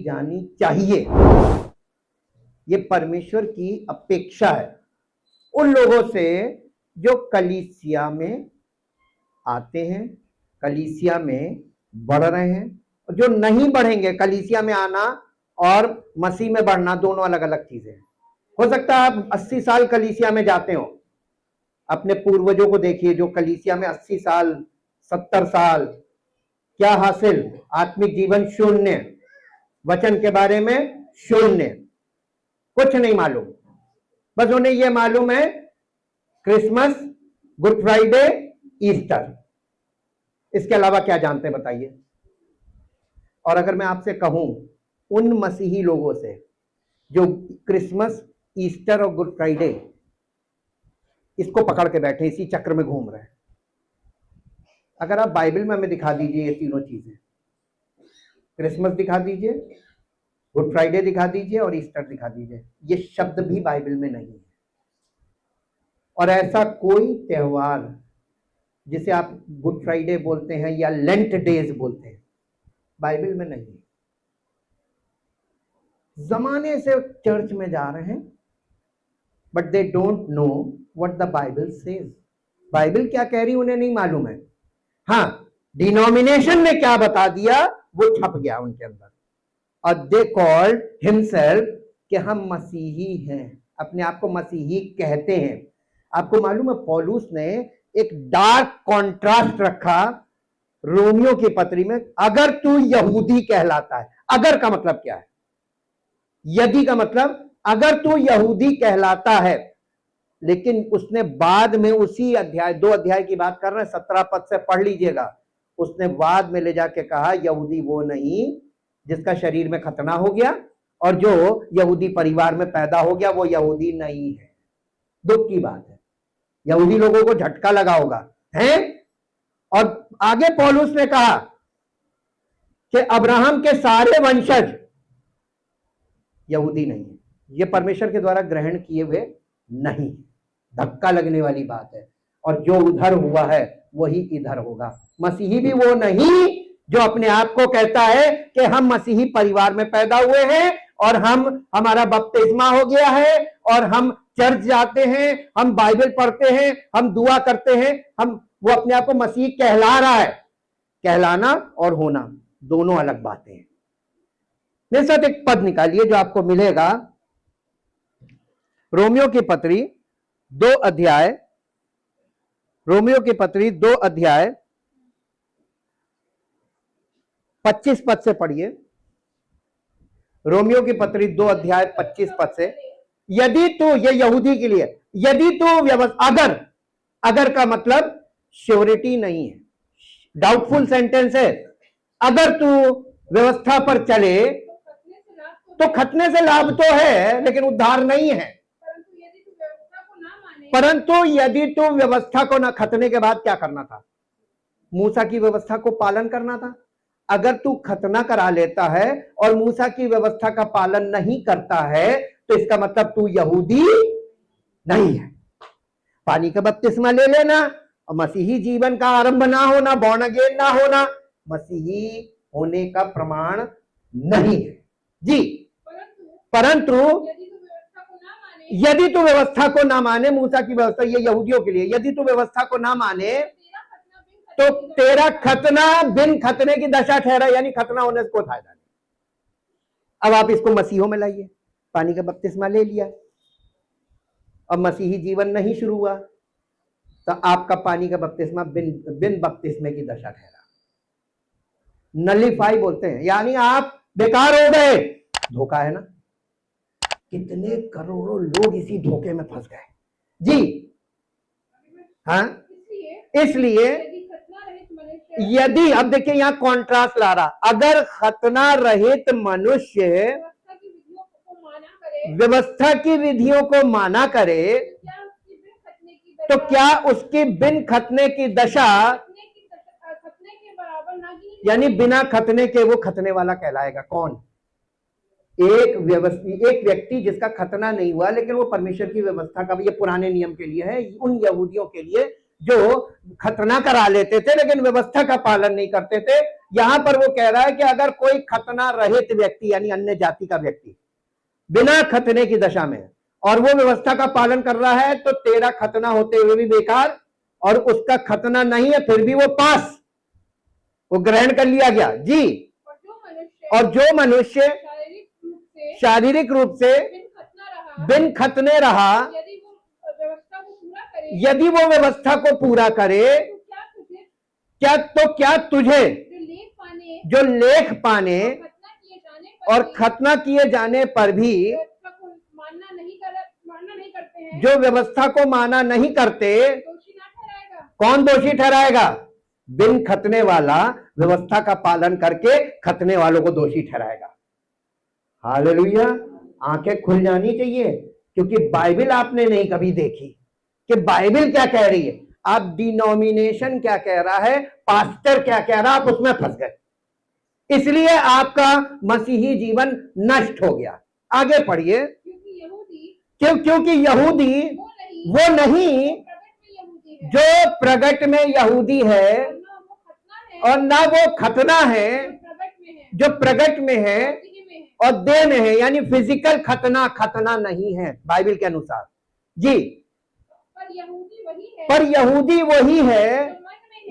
जानी चाहिए। ये परमेश्वर की अपेक्षा है उन लोगों से जो कलीसिया में आते हैं, कलीसिया में बढ़ रहे हैं, और जो नहीं बढ़ेंगे। कलीसिया में आना और मसीह में बढ़ना दोनों अलग अलग चीजें हैं। हो सकता है आप 80 साल कलीसिया में जाते हो, अपने पूर्वजों को देखिए जो कलीसिया में 80 साल 70 साल, क्या हासिल? आत्मिक जीवन शून्य, वचन के बारे में शून्य, कुछ नहीं मालूम। बस उन्हें यह मालूम है क्रिसमस, गुड फ्राइडे, ईस्टर, इसके अलावा क्या जानते हैं बताइए। और अगर मैं आपसे कहूं उन मसीही लोगों से जो क्रिसमस, ईस्टर और गुड फ्राइडे इसको पकड़ के बैठे, इसी चक्र में घूम रहे हैं, अगर आप बाइबल में हमें दिखा दीजिए ये तीनों चीजें, क्रिसमस दिखा दीजिए, गुड फ्राइडे दिखा दीजिए और ईस्टर दिखा दीजिए, ये शब्द भी बाइबल में नहीं है। और ऐसा कोई त्योहार जिसे आप गुड फ्राइडे बोलते हैं या लेंट डेज बोलते हैं, बाइबल में नहीं है। जमाने से चर्च में जा रहे हैं, but they don't know what the Bible says. Bible क्या कह रही उन्हें नहीं मालूम है। हाँ, डिनोमिनेशन ने क्या बता दिया वो छप गया उनके अंदर, और दे कॉल्ड हिमसेल्फ कि हम मसीही हैं, अपने आप को मसीही कहते हैं। आपको मालूम है पौलुस ने एक डार्क कॉन्ट्रास्ट रखा रोमियो की पत्री में, अगर तू यहूदी कहलाता है। अगर का मतलब क्या है? यदि का मतलब अगर तू यहूदी कहलाता है, लेकिन उसने बाद में उसी अध्याय, 2 अध्याय की बात कर रहे हैं, 17 पद से पढ़ लीजिएगा, उसने बाद में ले जाके कहा यहूदी वो नहीं जिसका शरीर में खतना हो गया, और जो यहूदी परिवार में पैदा हो गया वो यहूदी नहीं है। दुख की बात है, यहूदी लोगों को झटका लगा होगा है। और आगे पौलुस ने कहा कि अब्राहम के सारे वंशज यहूदी नहीं है, ये परमेश्वर के द्वारा ग्रहण किए हुए नहीं। धक्का लगने वाली बात है। और जो उधर हुआ है वही इधर होगा। मसीही भी वो नहीं जो अपने आप को कहता है कि हम मसीही परिवार में पैदा हुए हैं और हमारा बपतिस्मा हो गया है और हम चर्च जाते हैं, हम बाइबल पढ़ते हैं, हम दुआ करते हैं, वो अपने आप को मसीही कहला रहा है। कहलाना और होना दोनों अलग बातें हैं। मेरे साथ एक पद निकालिए जो आपको मिलेगा रोमियो की पत्री 2 अध्याय, रोमियो की पत्री 2 अध्याय 25 पद से पढ़िए। रोमियो की पत्री 2 अध्याय 25 पद से, यदि तू, ये यहूदी के लिए, यदि तू अगर का मतलब श्योरिटी नहीं है, डाउटफुल सेंटेंस है। अगर तू व्यवस्था पर चले तो खतने से लाभ तो है लेकिन उद्धार नहीं है। परंतु यदि तू व्यवस्था को ना, खतने के बाद क्या करना था? मूसा की व्यवस्था को पालन करना था। अगर तू खतना करा लेता है और मूसा की व्यवस्था का पालन नहीं करता है तो इसका मतलब तू यहूदी नहीं है। पानी का बपतिस्मा ले लेना और मसीही जीवन का आरंभ ना होना, बॉर्न अगेन ना होना, मसीही होने का प्रमाण नहीं है जी। परंतु यदि तू व्यवस्था को ना माने, मूसा की व्यवस्था, ये यहूदियों के लिए, यदि तू व्यवस्था को ना माने तो तेरा खतना बिन खतने की दशा ठहरा, यानी खतना होने से कोई फायदा नहीं। अब आप इसको मसीहों में लाइए, पानी का बपतिस्मा ले लिया, अब मसीही जीवन नहीं शुरू हुआ तो आपका पानी का बपतिस्मा बिन बपतिस्मे की दशा ठहरा, नलिफाई बोलते हैं, यानी आप बेकार हो गए। धोखा है ना? कितने करोड़ों लोग इसी धोखे में फंस गए जी। हाँ, इसलिए यदि, अब देखिए यहां कॉन्ट्रास्ट ला रहा, अगर खतना रहित मनुष्य व्यवस्था की विधियों को माना करे तो क्या उसकी बिन खतने की दशा, यानी बिना खतने के वो खतने वाला कहलाएगा? कौन? एक व्यक्ति जिसका खतना नहीं हुआ लेकिन वो परमेश्वर की व्यवस्था का, ये पुराने नियम के लिए है, उन यहूदियों के लिए जो खतना करा लेते थे लेकिन व्यवस्था का पालन नहीं करते थे, यहां पर वो कह रहा है कि अगर कोई खतना रहित व्यक्ति यानी अन्य जाति का व्यक्ति बिना खतने की दशा में और वो व्यवस्था का पालन कर रहा है तो तेरा खतना होते हुए भी बेकार, और उसका खतना नहीं है फिर भी वो पास, वो ग्रहण कर लिया गया जी। और जो मनुष्य शारीरिक रूप से बिन खतने रहा, यदि वो व्यवस्था को पूरा करे, क्या तुझे जो लेख पाने और खतना किए जाने पर भी जो व्यवस्था को माना नहीं करते, कौन दोषी ठहराएगा? बिन खतने वाला व्यवस्था का पालन करके खतने वालों को दोषी ठहराएगा। हालेलुया। आंखें खुल जानी चाहिए, क्योंकि बाइबल आपने नहीं कभी देखी कि बाइबल क्या कह रही है। आप डिनोमिनेशन क्या कह रहा है, पास्टर क्या कह रहा है, आप उसमें फंस गए, इसलिए आपका मसीही जीवन नष्ट हो गया। आगे पढ़िए। क्योंकि यहूदी वो नहीं जो प्रगट में यहूदी है और ना वो खतना है जो प्रगट में है और देह में है, यानी फिजिकल खतना नहीं है बाइबल के अनुसार जी। पर यहूदी वही है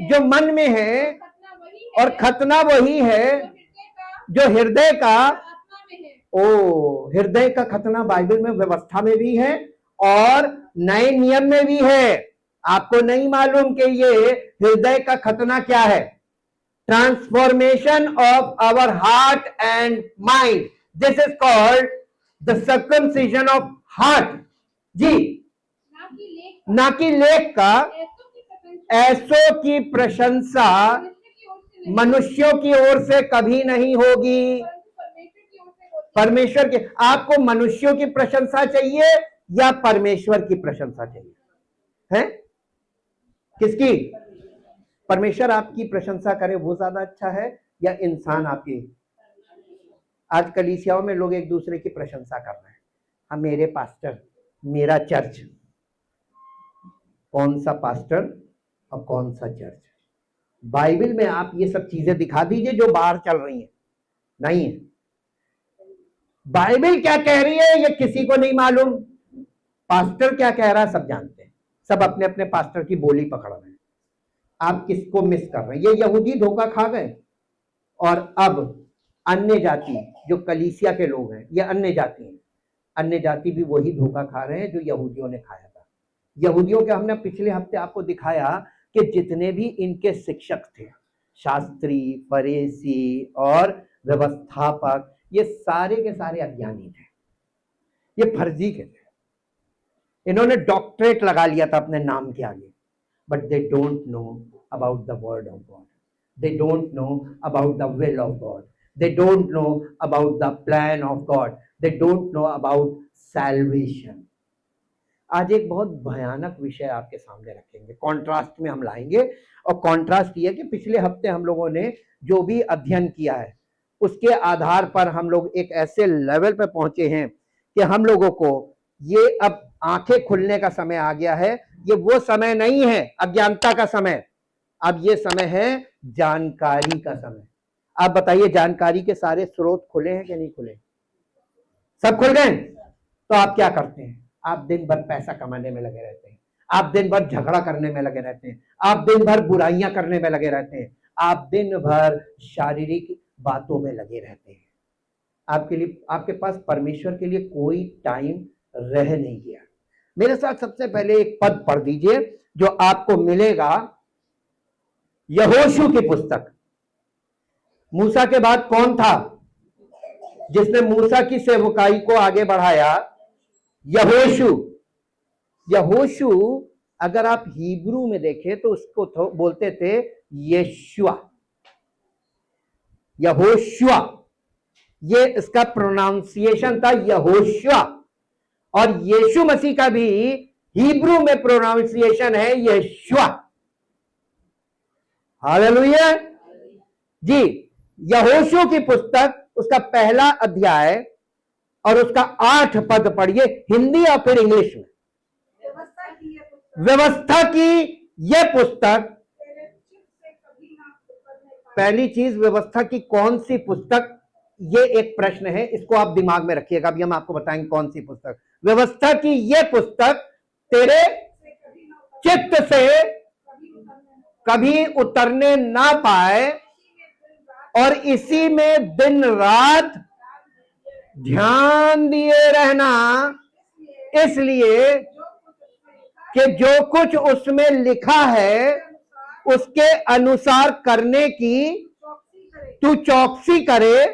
जो मन में है और खतना वही है जो हृदय का। ओ, हृदय का खतना बाइबल में व्यवस्था में भी है और नए नियम में भी है। आपको नहीं मालूम कि ये हृदय का खतना क्या है? Transformation of our heart and mind, this is called the circumcision of heart जी। ना कि लेख का। ऐसों की प्रशंसा मनुष्यों की ओर से कभी नहीं होगी, परमेश्वर की। आपको मनुष्यों की प्रशंसा चाहिए या परमेश्वर की प्रशंसा चाहिए? है किसकी? परमेश्वर आपकी प्रशंसा करे वो ज्यादा अच्छा है या इंसान आपकी? आज कलीसियाओं में लोग एक दूसरे की प्रशंसा कर रहे हैं। हम, मेरे पास्टर, मेरा चर्च। कौन सा पास्टर और कौन सा चर्च? बाइबल में आप ये सब चीजें दिखा दीजिए जो बाहर चल रही हैं, नहीं है। बाइबल क्या कह रही है ये किसी को नहीं मालूम। पास्टर क्या कह रहा है सब जानते हैं, सब अपने अपने पास्टर की बोली पकड़ रहे हैं। आप किसको मिस कर रहे हैं? ये यहूदी धोखा खा गए और अब अन्य जाति जो कलीसिया के लोग हैं, ये अन्य जाति हैं। अन्य जाति भी वही धोखा खा रहे हैं जो यहूदियों ने खाया था। यहूदियों के हमने पिछले हफ्ते आपको दिखाया कि जितने भी इनके शिक्षक थे, शास्त्री, फरीसी और व्यवस्थापक, ये सारे के सारे अज्ञानी थे, ये फर्जी के थे। इन्होंने डॉक्टरेट लगा लिया था अपने नाम के आगे, but they don't know about the word of God, they don't know about the will of God, they don't know about the plan of God, they don't know about salvation. आज एक बहुत भयानक विषय आपके सामने रखेंगे, कॉन्ट्रास्ट में हम लाएंगे। और कॉन्ट्रास्ट ये कि पिछले हफ्ते हम लोगों ने जो भी अध्ययन किया है उसके आधार पर हम लोग एक ऐसे लेवल पे पहुंचे हैं कि हम लोगों को ये अब आंखें खुलने का समय आ गया है। ये वो समय नहीं है अज्ञानता का समय, अब ये समय है जानकारी का समय। आप बताइए, जानकारी के सारे स्रोत खुले हैं कि नहीं खुले? सब खुल गए। तो आप क्या करते हैं? आप दिन भर पैसा कमाने में लगे रहते हैं, आप दिन भर झगड़ा करने में लगे रहते हैं, आप दिन भर बुराइयां करने में लगे रहते हैं, आप दिन भर शारीरिक बातों में लगे रहते हैं। आपके लिए, आपके पास परमेश्वर के लिए कोई टाइम रह नहीं गया। मेरे साथ सबसे पहले एक पद पढ़ दीजिए जो आपको मिलेगा यहोशू की पुस्तक। मूसा के बाद कौन था जिसने मूसा की सेवकाई को आगे बढ़ाया? यहोशू। यहोशू अगर आप हिब्रू में देखें तो उसको बोलते थे यशुआ, यहोशुआ, ये इसका प्रोनाउंसिएशन था यहोशुआ। और यीशु मसीह का भी हिब्रू में प्रोनाउंसिएशन है यशुआ। हालेलुया जी। यहोशू की पुस्तक, उसका पहला अध्याय और उसका 8 पद पढ़िए, हिंदी और फिर इंग्लिश में। व्यवस्था की यह पुस्तक पहली चीज, व्यवस्था की कौन सी पुस्तक, ये एक प्रश्न है, इसको आप दिमाग में रखिएगा। अभी हम आपको बताएंगे कौन सी पुस्तक। व्यवस्था की ये पुस्तक तेरे चित्त से कभी उतरने ना पाए और इसी में दिन रात ध्यान दिए रहना, इसलिए कि जो कुछ उसमें लिखा है उसके अनुसार करने की तू चौकसी करे,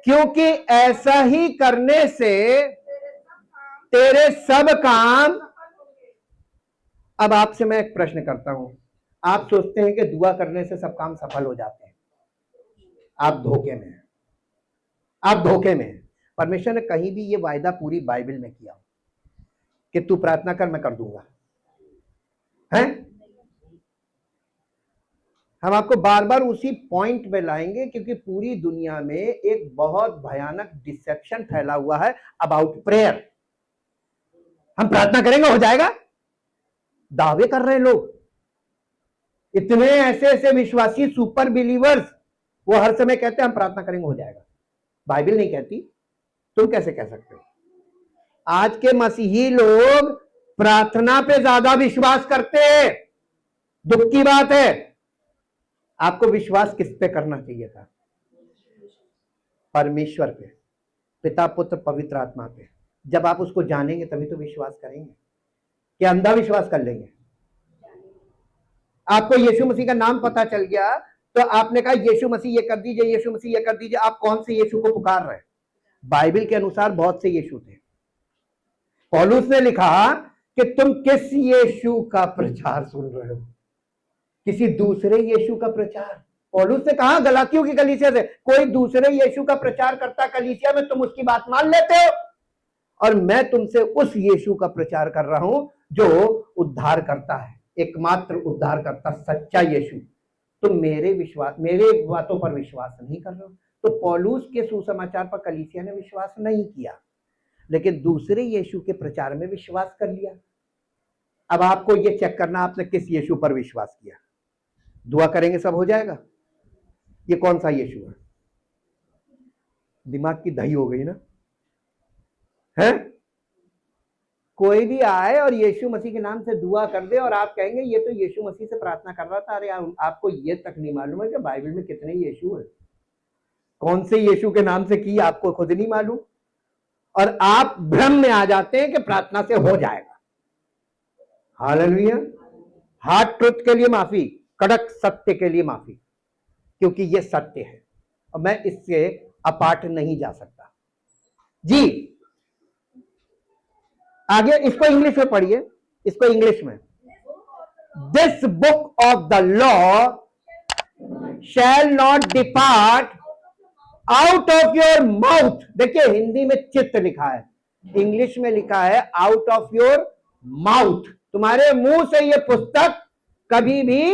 क्योंकि ऐसा ही करने से तेरे सब काम। अब आपसे मैं एक प्रश्न करता हूं, आप सोचते हैं कि दुआ करने से सब काम सफल हो जाते हैं? आप धोखे में हैं, आप धोखे में हैं। परमेश्वर ने कहीं भी ये वायदा पूरी बाइबल में किया कि तू प्रार्थना कर, मैं कर दूंगा, है? हम आपको बार बार उसी पॉइंट में लाएंगे, क्योंकि पूरी दुनिया में एक बहुत भयानक डिसेप्शन फैला हुआ है अबाउट प्रेयर। हम प्रार्थना करेंगे हो जाएगा, दावे कर रहे हैं लोग। इतने ऐसे ऐसे विश्वासी सुपर बिलीवर्स, वो हर समय कहते हैं हम प्रार्थना करेंगे हो जाएगा। बाइबल नहीं कहती, तुम कैसे कह सकते हो? आज के मसीही लोग प्रार्थना पे ज्यादा विश्वास करते हैं। दुख की बात है। आपको विश्वास किस पे करना चाहिए था? परमेश्वर पे, पिता पुत्र पवित्र आत्मा पे। जब आप उसको जानेंगे तभी तो विश्वास करेंगे, कि अंधा विश्वास कर लेंगे? आपको यीशु मसीह का नाम पता चल गया तो आपने कहा यीशु मसीह ये कर दीजिए, यीशु मसीह ये कर दीजिए। आप कौन से यीशु को पुकार रहे हैं? बाइबल के अनुसार बहुत से यीशु थे। पौलुस ने लिखा कि तुम किस यीशु का प्रचार सुन रहे हो? किसी दूसरे यीशु का प्रचार। पौलुस ने कहा गलातियों की कलीसिया से, कोई दूसरे यीशु का प्रचार करता कलीसिया में, तुम उसकी बात मान लेते हो, और मैं तुमसे उस यीशु का प्रचार कर रहा हूं जो उद्धार करता है, एकमात्र उद्धार करता, सच्चा यीशु। तुम मेरे बातों पर विश्वास नहीं कर रहे हो। तो पौलुस के सुसमाचार पर कलीसिया ने विश्वास नहीं किया, लेकिन दूसरे यीशु के प्रचार में विश्वास कर लिया। अब आपको यह चेक करना आपने किस यीशु पर विश्वास किया। दुआ करेंगे सब हो जाएगा, ये कौन सा यीशु है? दिमाग की दही हो गई ना, है? कोई भी आए और यीशु मसीह के नाम से दुआ कर दे और आप कहेंगे ये तो यीशु मसीह से प्रार्थना कर रहा था। अरे आपको ये तक नहीं मालूम है कि बाइबल में कितने यीशु है? कौन से यीशु के नाम से की आपको खुद नहीं मालूम, और आप भ्रम में आ जाते हैं कि प्रार्थना से हो जाएगा। हालेलुया। हार्ड ट्रुथ के लिए माफी, कड़क सत्य के लिए माफी, क्योंकि ये सत्य है और मैं इससे अपार्ट नहीं जा सकता। जी आगे इसको इंग्लिश में पढ़िए, इसको इंग्लिश में। This book of the law shall not depart out of your mouth. देखिए हिंदी में चित्त लिखा है, इंग्लिश में लिखा है आउट ऑफ योर माउथ। तुम्हारे मुंह से ये पुस्तक कभी भी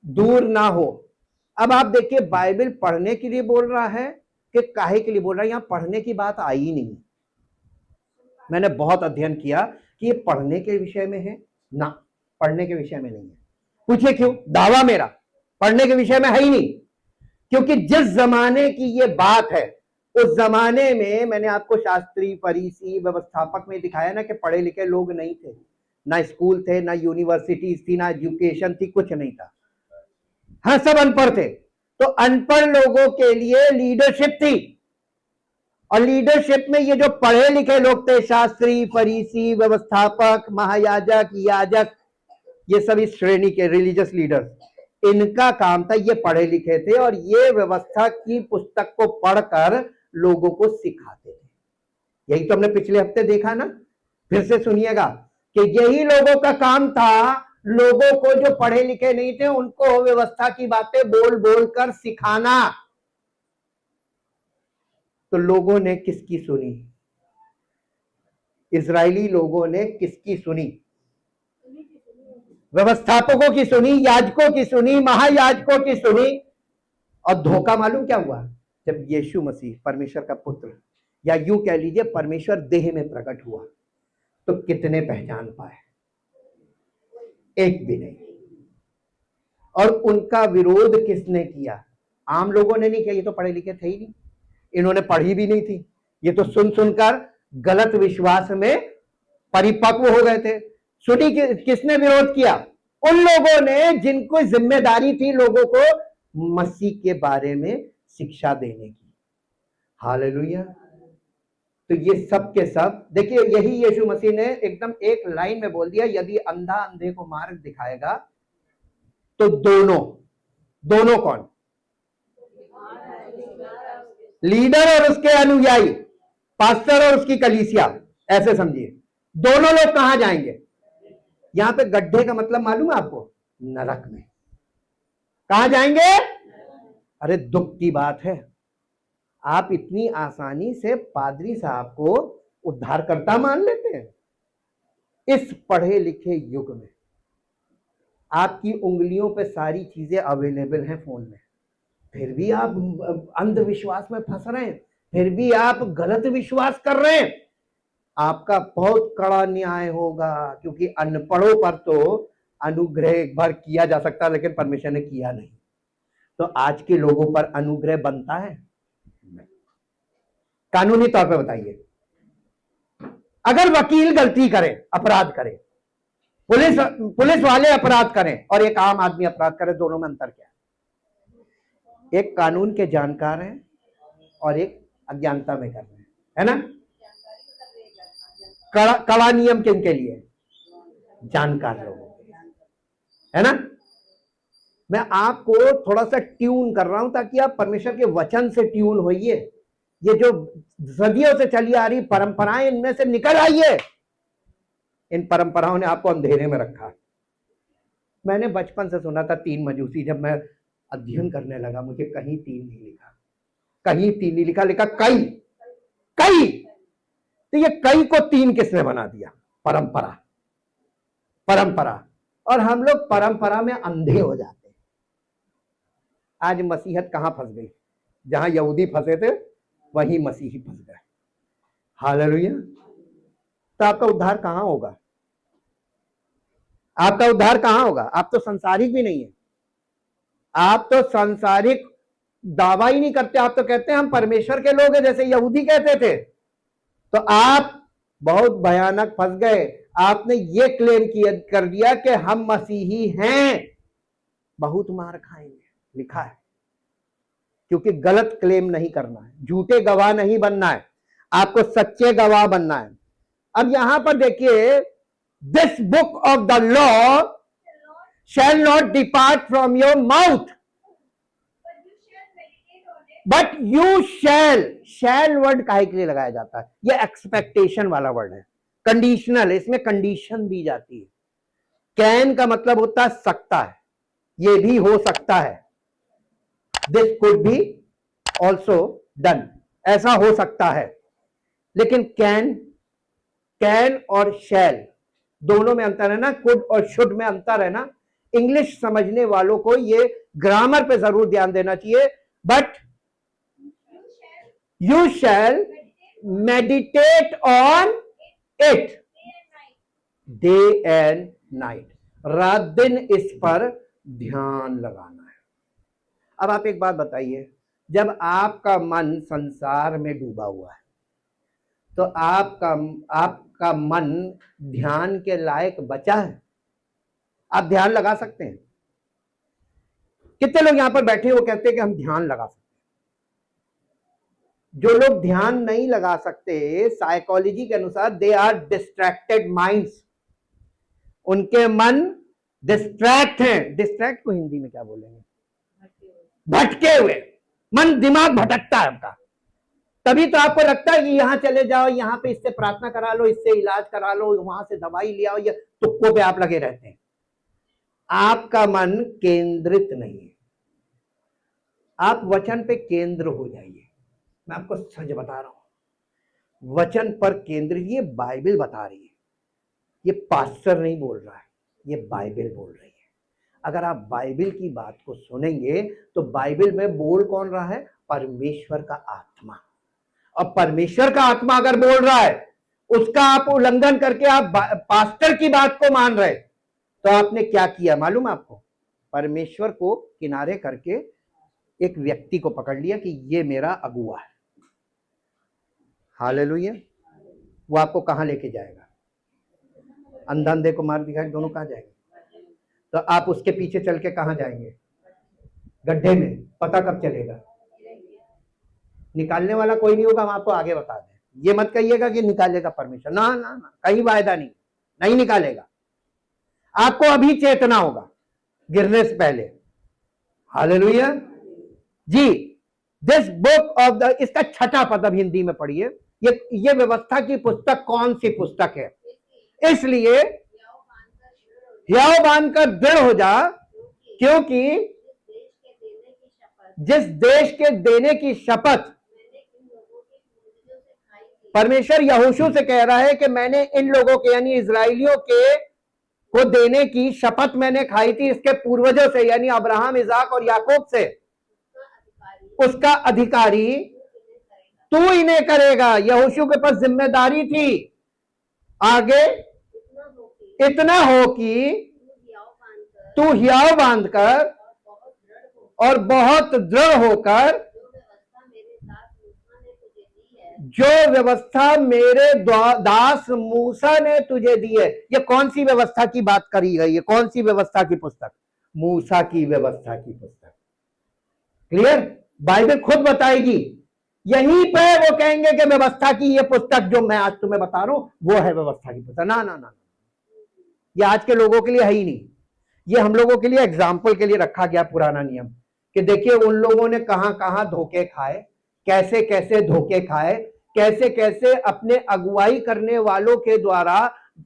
दूर ना हो। अब आप देखिए बाइबल पढ़ने के लिए बोल रहा है कि काहे के लिए बोल रहा है? यहां पढ़ने की बात आई नहीं। मैंने बहुत अध्ययन किया कि ये पढ़ने के विषय में है ना, पढ़ने के विषय में नहीं है। पूछिए क्यों? दावा मेरा पढ़ने के विषय में है ही नहीं, क्योंकि जिस जमाने की ये बात है उस जमाने में मैंने आपको शास्त्री, फरीसी, व्यवस्थापक में दिखाया ना कि पढ़े लिखे लोग नहीं थे, ना स्कूल थे, ना यूनिवर्सिटीज थी, ना एजुकेशन थी, कुछ नहीं था। हाँ, सब अनपढ़ थे। तो अनपढ़ लोगों के लिए लीडरशिप थी, और लीडरशिप में ये जो पढ़े लिखे लोग थे, शास्त्री, फरीसी, व्यवस्थापक, महायाजक, याजक, ये सभी श्रेणी के रिलीजियस लीडर्स, इनका काम था, ये पढ़े लिखे थे और ये व्यवस्था की पुस्तक को पढ़कर लोगों को सिखाते थे। यही तो हमने पिछले हफ्ते देखा ना, फिर से सुनिएगा कि यही लोगों का काम था, लोगों को जो पढ़े लिखे नहीं थे उनको व्यवस्था की बातें बोल बोल कर सिखाना। तो लोगों ने किसकी सुनी? इजरायली लोगों ने किसकी सुनी? व्यवस्थापकों की सुनी, याजकों की सुनी, महायाजकों की सुनी। और धोखा मालूम क्या हुआ? जब यीशु मसीह परमेश्वर का पुत्र, या यूं कह लीजिए परमेश्वर देह में प्रकट हुआ, तो कितने पहचान पाए? एक भी नहीं। और उनका विरोध किसने किया? आम लोगों ने नहीं किया, ये तो पढ़े लिखे थे ही नहीं, इन्होंने पढ़ी भी नहीं थी, ये तो सुन सुनकर गलत विश्वास में परिपक्व हो गए थे। सुनी किसने विरोध किया? उन लोगों ने जिनको जिम्मेदारी थी लोगों को मसीह के बारे में शिक्षा देने की। हालेलुया। तो ये सब के सब देखिए, यही यीशु मसीह ने एकदम एक लाइन में बोल दिया, यदि अंधा अंधे को मार्ग दिखाएगा तो दोनों कौन? लीडर और उसके अनुयायी, पास्टर और उसकी कलीसिया, ऐसे समझिए। दोनों लोग कहां जाएंगे? यहां पे गड्ढे का मतलब मालूम है आपको? नरक में। कहां जाएंगे? अरे दुख की बात है, आप इतनी आसानी से पादरी साहब को उद्धारकर्ता मान लेते हैं। इस पढ़े लिखे युग में आपकी उंगलियों पे सारी चीजें अवेलेबल हैं फोन में, फिर भी आप अंधविश्वास में फंस रहे हैं, फिर भी आप गलत विश्वास कर रहे हैं। आपका बहुत कड़ा न्याय होगा, क्योंकि अनपढ़ों पर तो अनुग्रह एक बार किया जा सकता है, लेकिन परमेश्वर ने किया नहीं। तो आज के लोगों पर अनुग्रह बनता है? कानूनी तौर पे बताइए, अगर वकील गलती करे, अपराध करे, पुलिस वाले अपराध करें और एक आम आदमी अपराध करे, दोनों में अंतर क्या है? एक कानून के जानकार हैं और एक अज्ञानता में कर रहे हैं, है ना? कड़ा नियम किनके लिए? जानकार लोगों के, है ना? मैं आपको थोड़ा सा ट्यून कर रहा हूं ताकि आप परमेश्वर के वचन से ट्यून होइए। ये जो सदियों से चली आ रही परंपराएं, इनमें से निकल आइए। इन परंपराओं ने आपको अंधेरे में रखा। मैंने बचपन से सुना था 3 मजूसी, जब मैं अध्ययन करने लगा मुझे कहीं 3 नहीं लिखा, कहीं 3 नहीं लिखा, लिखा कई। तो ये कई को 3 किसने बना दिया? परंपरा। और हम लोग परंपरा में अंधे हो जाते हैं। आज मसीहत कहां फंस गई? जहां यहूदी फंसे थे वहीं मसीही फंस गए। हालेलुया। तो आपका उद्धार कहां होगा? आपका उद्धार कहां होगा? आप तो संसारिक भी नहीं है, आप तो संसारिक दावा ही नहीं करते, आप तो कहते हैं हम परमेश्वर के लोग हैं, जैसे यहूदी कहते थे। तो आप बहुत भयानक फंस गए। आपने ये क्लेम कर दिया कि हम मसीही हैं, बहुत मार खाएंगे, लिखा है। क्योंकि गलत क्लेम नहीं करना है, झूठे गवाह नहीं बनना है, आपको सच्चे गवाह बनना है। अब यहां पर देखिए, this book of the law shall not depart from your mouth, but you shall word काहे के लिए लगाया जाता है? ये एक्सपेक्टेशन वाला वर्ड है, कंडीशनल है, इसमें कंडीशन दी जाती है। कैन का मतलब होता है सकता है, ये भी हो सकता है, this could be also done, ऐसा हो सकता है। लेकिन कैन और शैल दोनों में अंतर है ना, कुड और शुड में अंतर है ना। इंग्लिश समझने वालों को ये ग्रामर पे जरूर ध्यान देना चाहिए। But you shall meditate on it day and night, रात दिन इस पर ध्यान लगाना है। अब आप एक बात बताइए, जब आपका मन संसार में डूबा हुआ है तो आपका मन ध्यान के लायक बचा है? आप ध्यान लगा सकते हैं? कितने लोग यहां पर बैठे वो कहते हैं कि हम ध्यान लगा सकते हैं? जो लोग ध्यान नहीं लगा सकते, साइकोलॉजी के अनुसार दे आर डिस्ट्रैक्टेड माइंड्स, उनके मन डिस्ट्रैक्ट हैं। डिस्ट्रैक्ट को हिंदी में क्या बोलेंगे? भटके हुए। मन, दिमाग भटकता है आपका। तभी तो आपको लगता है कि यहां चले जाओ, यहां पे इससे प्रार्थना करा लो, इससे इलाज करा लो, वहां से दवाई ले आओ, या तुक्कों पे आप लगे रहते हैं। आपका मन केंद्रित नहीं है। आप वचन पे केंद्र हो जाइए। मैं आपको सच बता रहा हूं, वचन पर केंद्रित, ये बाइबल बता रही है, ये पास्टर नहीं बोल रहा है, ये बाइबल बोल रही है। अगर आप बाइबल की बात को सुनेंगे तो बाइबल में बोल कौन रहा है? परमेश्वर का आत्मा। और परमेश्वर का आत्मा अगर बोल रहा है, उसका आप उल्लंघन करके आप पास्टर की बात को मान रहे, तो आपने क्या किया मालूम आपको? परमेश्वर को किनारे करके एक व्यक्ति को पकड़ लिया कि ये मेरा अगुआ है। हालेलुया। वो आपको कहां लेके जाएगा? अंधा अंधे को मार दिखाए, दोनों कहां जाएंगे? तो आप उसके पीछे चल के कहां जाएंगे? गड्ढे में। पता कब चलेगा? निकालने वाला कोई नहीं होगा, हम आपको आगे बता दें। ये मत कहिएगा कि निकालेगा परमेश्वर, ना ना ना, कहीं वायदा नहीं, नहीं निकालेगा। आपको अभी चेतना होगा गिरने से पहले। हालेलुया जी। दिस बुक ऑफ द, इसका छठा पद अब हिंदी में पढ़िए। ये व्यवस्था की पुस्तक कौन सी पुस्तक है? इसलिए हियाव बांधकर दृढ़ हो जा, क्योंकि जिस देश के देने की शपथ परमेश्वर यहोशू से कह रहा है कि मैंने इन लोगों के यानी इजराइलियों के को देने की शपथ मैंने खाई थी इसके पूर्वजों से, यानी अब्राहम, इसाक और याकूब से, उसका अधिकारी तू इन्हें करेगा। यहोशू के पास जिम्मेदारी थी। आगे इतना हो कि तू हियाव बांधकर और बहुत दृढ़ होकर जो व्यवस्था मेरे दास मूसा ने तुझे दी है। ये कौन सी व्यवस्था की बात करी गई है? कौन सी व्यवस्था की पुस्तक? मूसा की व्यवस्था की पुस्तक। क्लियर? बाइबल खुद बताएगी। यहीं पे वो कहेंगे कि व्यवस्था की ये पुस्तक जो मैं आज तुम्हें बता रहा हूं वो है व्यवस्था की पुस्तक। ना ना ना, ये आज के लोगों के लिए है ही नहीं। ये हम लोगों के लिए एग्जाम्पल के लिए रखा गया पुराना नियम, कि देखिए उन लोगों ने कहां कहां धोखे खाए, कैसे कैसे धोखे खाए, कैसे कैसे अपने अगुवाई करने वालों के द्वारा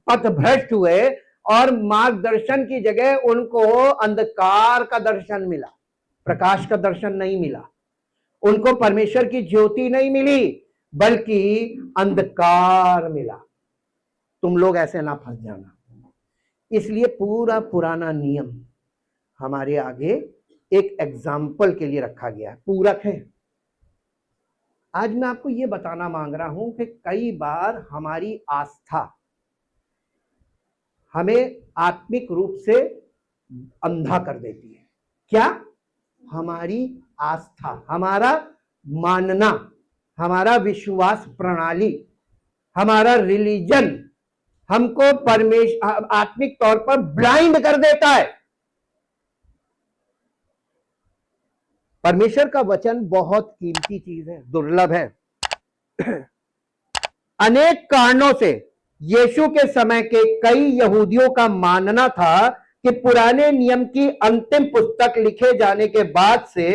पथभ्रष्ट हुए और मार्गदर्शन की जगह उनको अंधकार का दर्शन मिला, प्रकाश का दर्शन नहीं मिला। उनको परमेश्वर की ज्योति नहीं मिली बल्कि अंधकार मिला। तुम लोग ऐसे ना फंस जाना। इसलिए पूरा पुराना नियम हमारे आगे एक एग्जाम्पल के लिए रखा गया है, पूरक है। आज मैं आपको यह बताना मांग रहा हूं कि कई बार हमारी आस्था हमें आत्मिक रूप से अंधा कर देती है। क्या? हमारी आस्था, हमारा मानना, हमारा विश्वास प्रणाली, हमारा रिलीजन हमको परमेश्वर आत्मिक तौर पर ब्लाइंड कर देता है। परमेश्वर का वचन बहुत कीमती चीज है, दुर्लभ है। अनेक कारणों से यीशु के समय के कई यहूदियों का मानना था कि पुराने नियम की अंतिम पुस्तक लिखे जाने के बाद से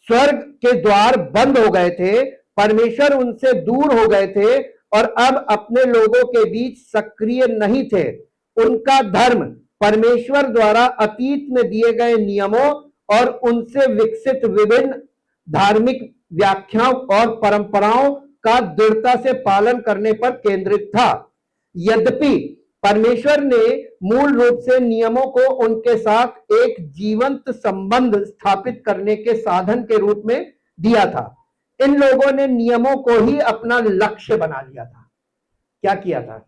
स्वर्ग के द्वार बंद हो गए थे, परमेश्वर उनसे दूर हो गए थे और अब अपने लोगों के बीच सक्रिय नहीं थे। उनका धर्म परमेश्वर द्वारा अतीत में दिए गए नियमों और उनसे विकसित विभिन्न धार्मिक व्याख्याओं और परंपराओं का दृढ़ता से पालन करने पर केंद्रित था। यद्यपि परमेश्वर ने मूल रूप से नियमों को उनके साथ एक जीवंत संबंध स्थापित करने के साधन के रूप में दिया था, इन लोगों ने नियमों को ही अपना लक्ष्य बना लिया था। क्या किया था?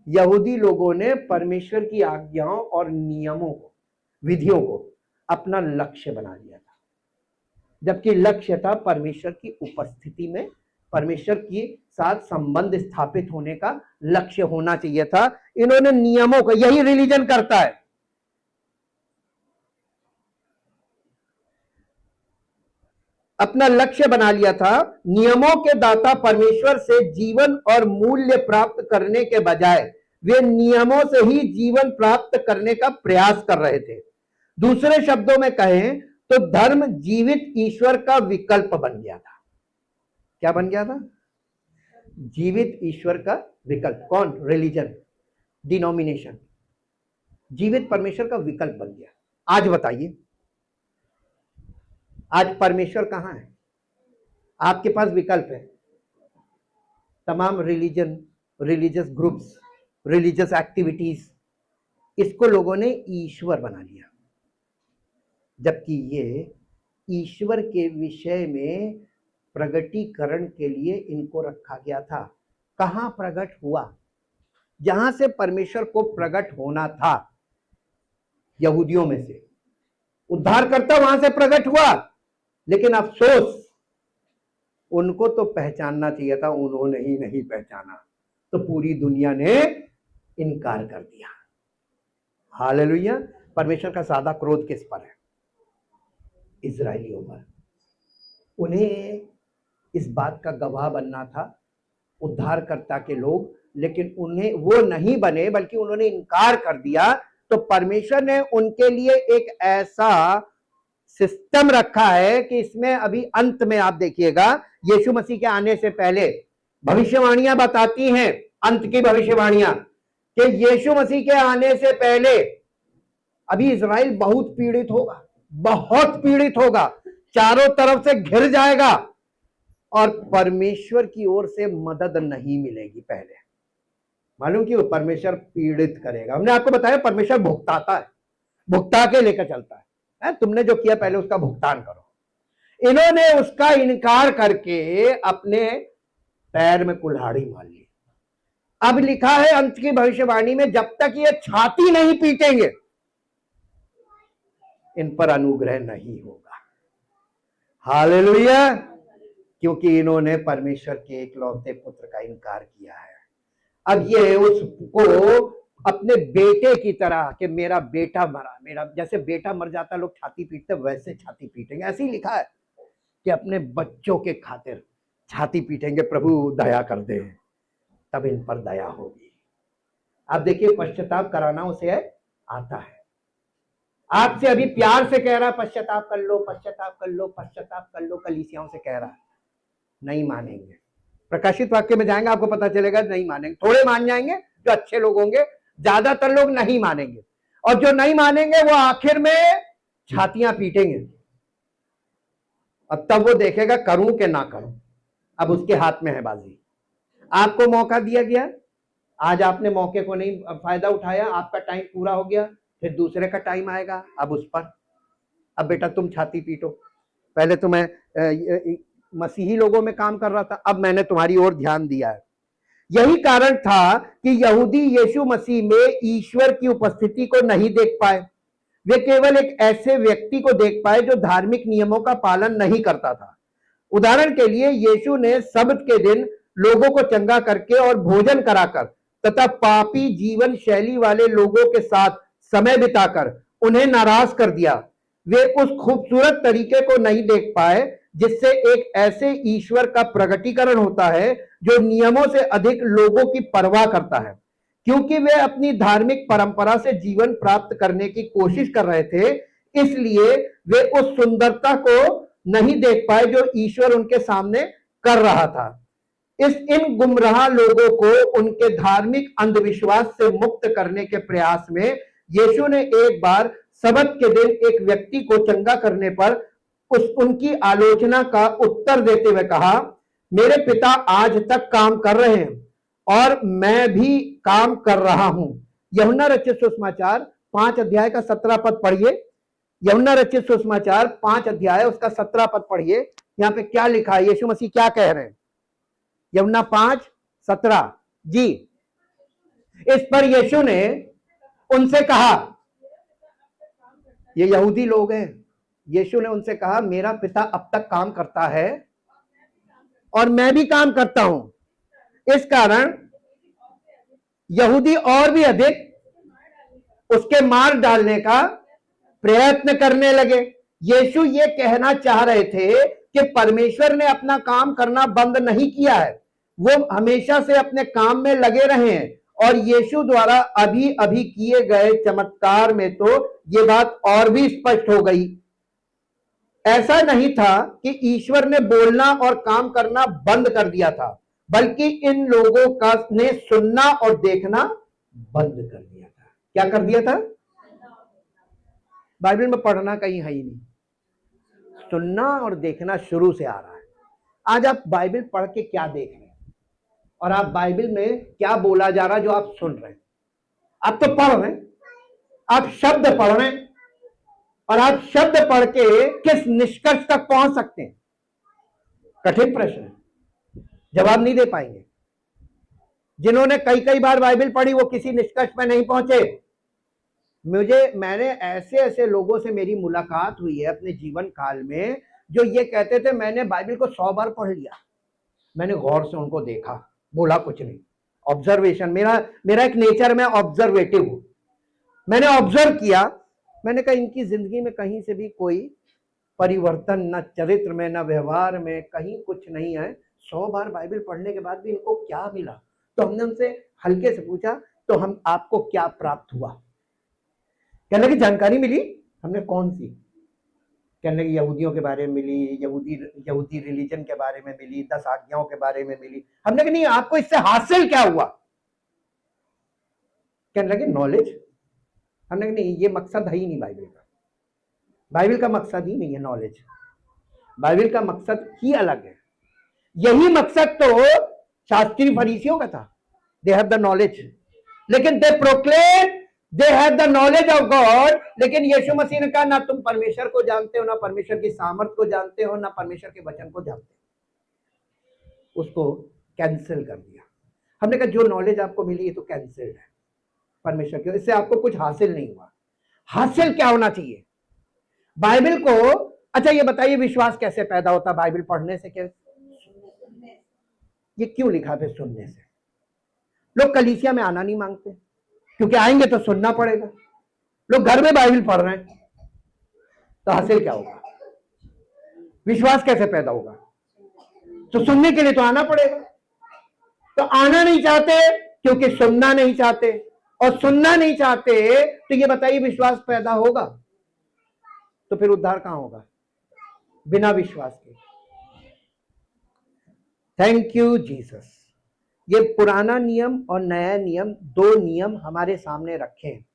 यहूदी लोगों ने परमेश्वर की आज्ञाओं और नियमों को, विधियों को अपना लक्ष्य बना लिया था, जबकि लक्ष्य था परमेश्वर की उपस्थिति में, परमेश्वर के साथ संबंध स्थापित होने का लक्ष्य होना चाहिए था। इन्होंने नियमों का, यही रिलीजन करता है, अपना लक्ष्य बना लिया था। नियमों के दाता परमेश्वर से जीवन और मूल्य प्राप्त करने के बजाय वे नियमों से ही जीवन प्राप्त करने का प्रयास कर रहे थे। दूसरे शब्दों में कहें तो धर्म जीवित ईश्वर का विकल्प बन गया था। क्या बन गया था? जीवित ईश्वर का विकल्प। कौन? रिलीजन, डिनोमिनेशन, जीवित परमेश्वर का विकल्प बन गया। आज बताइए, आज परमेश्वर कहां है? आपके पास विकल्प है। तमाम religion, religious groups, religious activities, इसको लोगों ने ईश्वर बना लिया, जबकि ये ईश्वर के विषय में प्रगटीकरण के लिए इनको रखा गया था। कहां प्रकट हुआ? जहां से परमेश्वर को प्रकट होना था। यहूदियों में से उद्धारकर्ता वहां से प्रकट हुआ, लेकिन अफसोस उनको तो पहचानना चाहिए था, उन्होंने ही नहीं पहचाना, तो पूरी दुनिया ने इनकार कर दिया। हालेलुया। परमेश्वर का सादा क्रोध किस पर है? इजरायलियों पर। उन्हें इस बात का गवाह बनना था, उद्धारकर्ता के लोग, लेकिन उन्हें वो नहीं बने, बल्कि उन्होंने इनकार कर दिया। तो परमेश्वर ने उनके लिए एक ऐसा सिस्टम रखा है कि इसमें अभी अंत में आप देखिएगा, यीशु मसीह के आने से पहले भविष्यवाणियां बताती हैं, अंत की भविष्यवाणियां, कि यीशु मसीह के आने से पहले अभी इजराइल बहुत पीड़ित होगा, बहुत पीड़ित होगा, चारों तरफ से घिर जाएगा और परमेश्वर की ओर से मदद नहीं मिलेगी। पहले मालूम क्यों? परमेश्वर पीड़ित करेगा। हमने आपको बताया परमेश्वर भुगताता है, भुगता के लेकर चलता है। तुमने जो किया पहले उसका भुगतान करो। इन्होंने उसका इनकार करके अपने पैर में कुल्हाड़ी मार ली। अब लिखा है अंत की भविष्यवाणी में, जब तक ये छाती नहीं पीटेंगे इन पर अनुग्रह नहीं होगा। हालेलुया। क्योंकि इन्होंने परमेश्वर के एकलौते पुत्र का इनकार किया है। अब ये उसको अपने बेटे की तरह, कि मेरा बेटा मरा, मेरा, जैसे बेटा मर जाता लोग छाती पीटते, वैसे छाती पीटेंगे। ऐसे ही लिखा है कि अपने बच्चों के खातिर छाती पीटेंगे, प्रभु दया कर दे, तब इन पर दया होगी। आप देखिए, पश्चाताप कराना उसे आता है। आपसे अभी प्यार से कह रहा है पश्चाताप कर लो, पश्चाताप कर लो, पश्चाताप कर लो, कलीसियाओं से कह रहा है, नहीं मानेंगे। प्रकाशित वाक्य में जाएंगे आपको पता चलेगा, नहीं मानेंगे। थोड़े मान जाएंगे जो अच्छे लोग होंगे, ज्यादातर लोग नहीं मानेंगे, और जो नहीं मानेंगे वो आखिर में छातियां पीटेंगे। अब तब वो देखेगा करूं कि ना करूं, अब उसके हाथ में है बाजी। आपको मौका दिया गया, आज आपने मौके को नहीं फायदा उठाया, आपका टाइम पूरा हो गया, फिर दूसरे का टाइम आएगा, अब उस पर, अब बेटा तुम छाती पीटो। पहले तो मैं मसीही लोगों में काम कर रहा था, अब मैंने तुम्हारी ओर ध्यान दिया है। यही कारण था कि यहूदी यीशु मसीह में ईश्वर की उपस्थिति को नहीं देख पाए। वे केवल एक ऐसे व्यक्ति को देख पाए जो धार्मिक नियमों का पालन नहीं करता था। उदाहरण के लिए, यीशु ने सब्त के दिन लोगों को चंगा करके और भोजन कराकर तथा पापी जीवन शैली वाले लोगों के साथ समय बिताकर उन्हें नाराज कर दिया। वे उस खूबसूरत तरीके को नहीं देख पाए जिससे एक ऐसे ईश्वर का प्रकटीकरण होता है जो नियमों से अधिक लोगों की परवाह करता है। क्योंकि वे अपनी धार्मिक परंपरा से जीवन प्राप्त करने की कोशिश कर रहे थे, इसलिए वे उस सुंदरता को नहीं देख पाए जो ईश्वर उनके सामने कर रहा था। इन गुमराह लोगों को उनके धार्मिक अंधविश्वास से मुक्त करने के प्रयास में यीशु ने एक बार सब्त के दिन एक व्यक्ति को चंगा करने पर उनकी आलोचना का उत्तर देते हुए कहा, मेरे पिता आज तक काम कर रहे हैं और मैं भी काम कर रहा हूं। यूहन्ना रचित सुसमाचार 5 अध्याय का 17 पद पढ़िए। यूहन्ना रचित सुसमाचार 5 अध्याय उसका 17 पद पढ़िए। यहां पे क्या लिखा है, यीशु मसीह क्या कह रहे हैं? यूहन्ना 5:17 जी। इस पर यीशु ने उनसे कहा, ये यहूदी लोग हैं, यीशु ने उनसे कहा, मेरा पिता अब तक काम करता है और मैं भी काम करता हूं। इस कारण यहूदी और भी अधिक उसके मार डालने का प्रयत्न करने लगे। यीशु ये कहना चाह रहे थे कि परमेश्वर ने अपना काम करना बंद नहीं किया है, वो हमेशा से अपने काम में लगे रहे हैं। और यीशु द्वारा अभी अभी किए गए चमत्कार में तो ये बात और भी स्पष्ट हो गई। ऐसा नहीं था कि ईश्वर ने बोलना और काम करना बंद कर दिया था, बल्कि इन लोगों का ने सुनना और देखना बंद कर दिया था। क्या कर दिया था? बाइबल में पढ़ना कहीं है ही नहीं, सुनना और देखना शुरू से आ रहा है। आज आप बाइबल पढ़ के क्या देख रहे हैं और आप बाइबल में क्या बोला जा रहा है जो आप सुन रहे हैं? आप तो पढ़ रहे हैं, आप शब्द पढ़ रहे हैं, और आप शब्द पढ़ के किस निष्कर्ष तक पहुंच सकते हैं? कठिन प्रश्न है, जवाब नहीं दे पाएंगे। जिन्होंने कई कई बार बाइबल पढ़ी वो किसी निष्कर्ष पर नहीं पहुंचे। मैंने ऐसे ऐसे लोगों से मेरी मुलाकात हुई है अपने जीवन काल में जो ये कहते थे मैंने बाइबल को 100 बार पढ़ लिया। मैंने गौर से उनको देखा, बोला कुछ नहीं। ऑब्जर्वेशन, मेरा एक नेचर में ऑब्जर्वेटिव हूं। मैंने ऑब्जर्व किया, मैंने कहा इनकी जिंदगी में कहीं से भी कोई परिवर्तन, न चरित्र में, न व्यवहार में, कहीं कुछ नहीं है। 100 बार बाइबल पढ़ने के बाद भी इनको क्या मिला? तो हमने उनसे हल्के से पूछा, तो हम आपको क्या प्राप्त हुआ? कहने लगी जानकारी मिली। हमने कौन सी? कहने लगी यहूदियों के बारे में मिली, यहूदी रिलीजन के बारे में मिली, 10 आज्ञाओं के बारे में मिली। हमने कहा नहीं, आपको इससे हासिल क्या हुआ? कहने लगे नॉलेज। हमने कहा नहीं, ये मकसद है ही नहीं बाइबल का। बाइबल का मकसद ही नहीं है नॉलेज, बाइबल का मकसद ही अलग है। यही मकसद तो शास्त्री फरीसियों का था। दे हैव द नॉलेज, लेकिन they proclaim they have the knowledge of God. लेकिन यीशु मसीह ने कहा ना तुम परमेश्वर को जानते हो, ना परमेश्वर की सामर्थ को जानते हो, ना परमेश्वर के वचन को जानते हो। उसको कैंसिल कर दिया। हमने कहा जो नॉलेज आपको मिली ये तो कैंसिल्ड है परमेश्वर की, इससे आपको कुछ हासिल नहीं हुआ। हासिल क्या होना चाहिए? बाइबल को, अच्छा ये बताइए विश्वास कैसे पैदा होता? बाइबल पढ़ने से? कैसे? ये क्यों लिखा फिर सुनने से? लोग कलीसिया में आना नहीं मांगते क्योंकि आएंगे तो सुनना पड़ेगा। लोग घर में बाइबल पढ़ रहे हैं तो हासिल क्या होगा? विश्वास कैसे पैदा होगा? तो सुनने के लिए तो आना पड़ेगा। तो आना नहीं चाहते क्योंकि सुनना नहीं चाहते, और सुनना नहीं चाहते तो ये बताइए विश्वास पैदा होगा? तो फिर उद्धार कहां होगा बिना विश्वास के? Thank you Jesus. ये पुराना नियम और नया नियम, दो नियम हमारे सामने रखे हैं,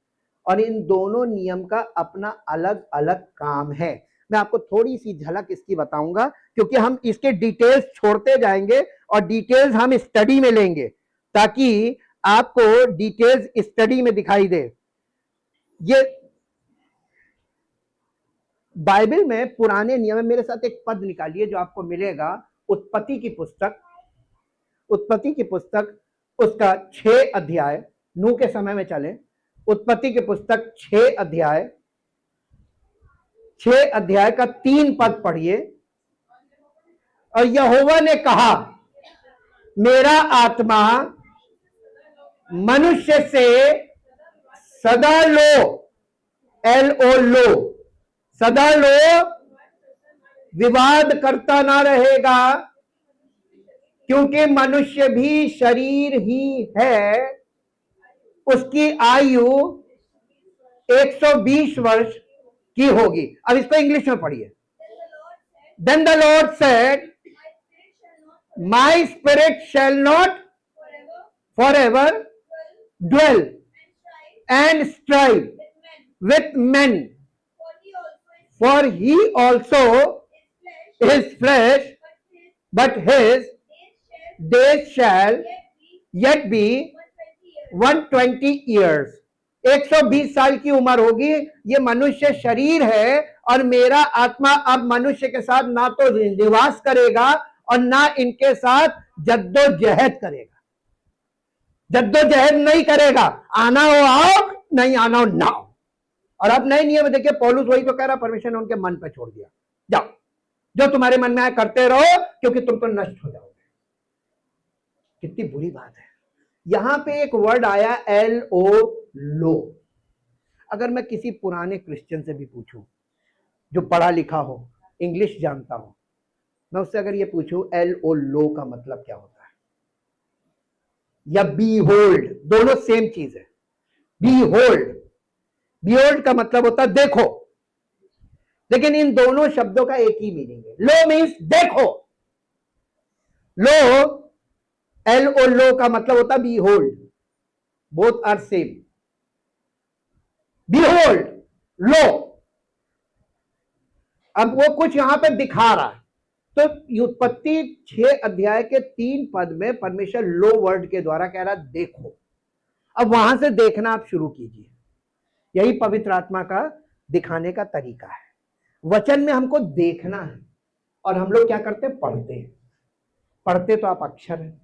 और इन दोनों नियम का अपना अलग अलग काम है। मैं आपको थोड़ी सी झलक इसकी बताऊंगा क्योंकि हम इसके डिटेल्स छोड़ते जाएंगे और डिटेल्स हम स्टडी में लेंगे ताकि आपको डिटेल्स स्टडी में दिखाई दे। ये बाइबल में पुराने नियम में, मेरे साथ एक पद निकालिए जो आपको मिलेगा उत्पत्ति की पुस्तक, उत्पत्ति की पुस्तक उसका 6 अध्याय, नूह के समय में चले। उत्पत्ति की पुस्तक 6 अध्याय, 6 अध्याय का 3 पद पढ़िए। और यहोवा ने कहा मेरा आत्मा मनुष्य से सदा लो, LO लो, सदा लो, विवाद करता ना रहेगा, क्योंकि मनुष्य भी शरीर ही है, उसकी आयु 120 वर्ष की होगी। अब इसको इंग्लिश में पढ़िए। Then the Lord said, My spirit shall not forever dwell and strive with men, for he also is flesh, but his days shall yet be 120 years. 120 साल की उम्र होगी। ये मनुष्य शरीर है और मेरा आत्मा अब मनुष्य के साथ ना तो निवास करेगा और ना इनके साथ जद्दोजहद करेगा। जद्दोजहद नहीं करेगा, आना हो आओ, नहीं आना हो ना हो। और अब नए नियम देखिए, पौलुस वही तो कह रहा, परमेश्वर ने उनके मन पे छोड़ दिया, जाओ जो तुम्हारे मन में आए करते रहो क्योंकि तुम तो नष्ट हो जाओगे। कितनी बुरी बात है। यहां पे एक वर्ड आया LO लो। अगर मैं किसी पुराने क्रिश्चियन से भी पूछूं जो पढ़ा लिखा हो, इंग्लिश जानता हो, मैं उससे अगर ये पूछूं LO लो का मतलब क्या होता है, या बीहोल्ड, दोनों सेम चीज है। बीहोल्ड, बीहोल्ड का मतलब होता है देखो, लेकिन इन दोनों शब्दों का एक ही मीनिंग है। लो मीन्स देखो, लो, LO लो का मतलब होता है behold, both are same. Behold, लो, अब वो कुछ यहां पे दिखा रहा है। तो उत्पत्ति 6 अध्याय के 3 पद में परमेश्वर लो वर्ड के द्वारा कह रहा देखो। अब वहां से देखना आप शुरू कीजिए। यही पवित्र आत्मा का दिखाने का तरीका है। वचन में हमको देखना है और हम लोग क्या करते हैं, पढ़ते हैं। पढ़ते तो आप अक्षर है,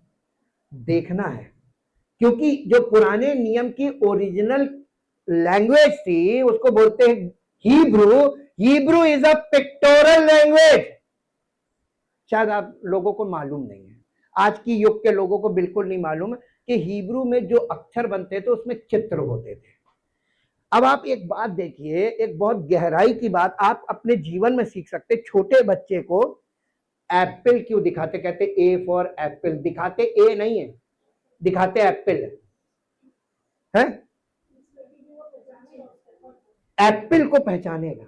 देखना है, क्योंकि जो पुराने नियम की ओरिजिनल लैंग्वेज थी उसको बोलते हैं Hebrew. Hebrew is a pectoral language. शायद आप लोगों को मालूम नहीं है, आज की युग के लोगों को बिल्कुल नहीं मालूम कि हिब्रू में जो अक्षर बनते थे उसमें चित्र होते थे। अब आप एक बात देखिए, एक बहुत गहराई की बात आप अपने जीवन में सीख सकते। छोटे बच्चे को एप्पल क्यों दिखाते, कहते ए फॉर एप्पल, दिखाते ए नहीं है, दिखाते एप्पल है। एप्पल को पहचानेगा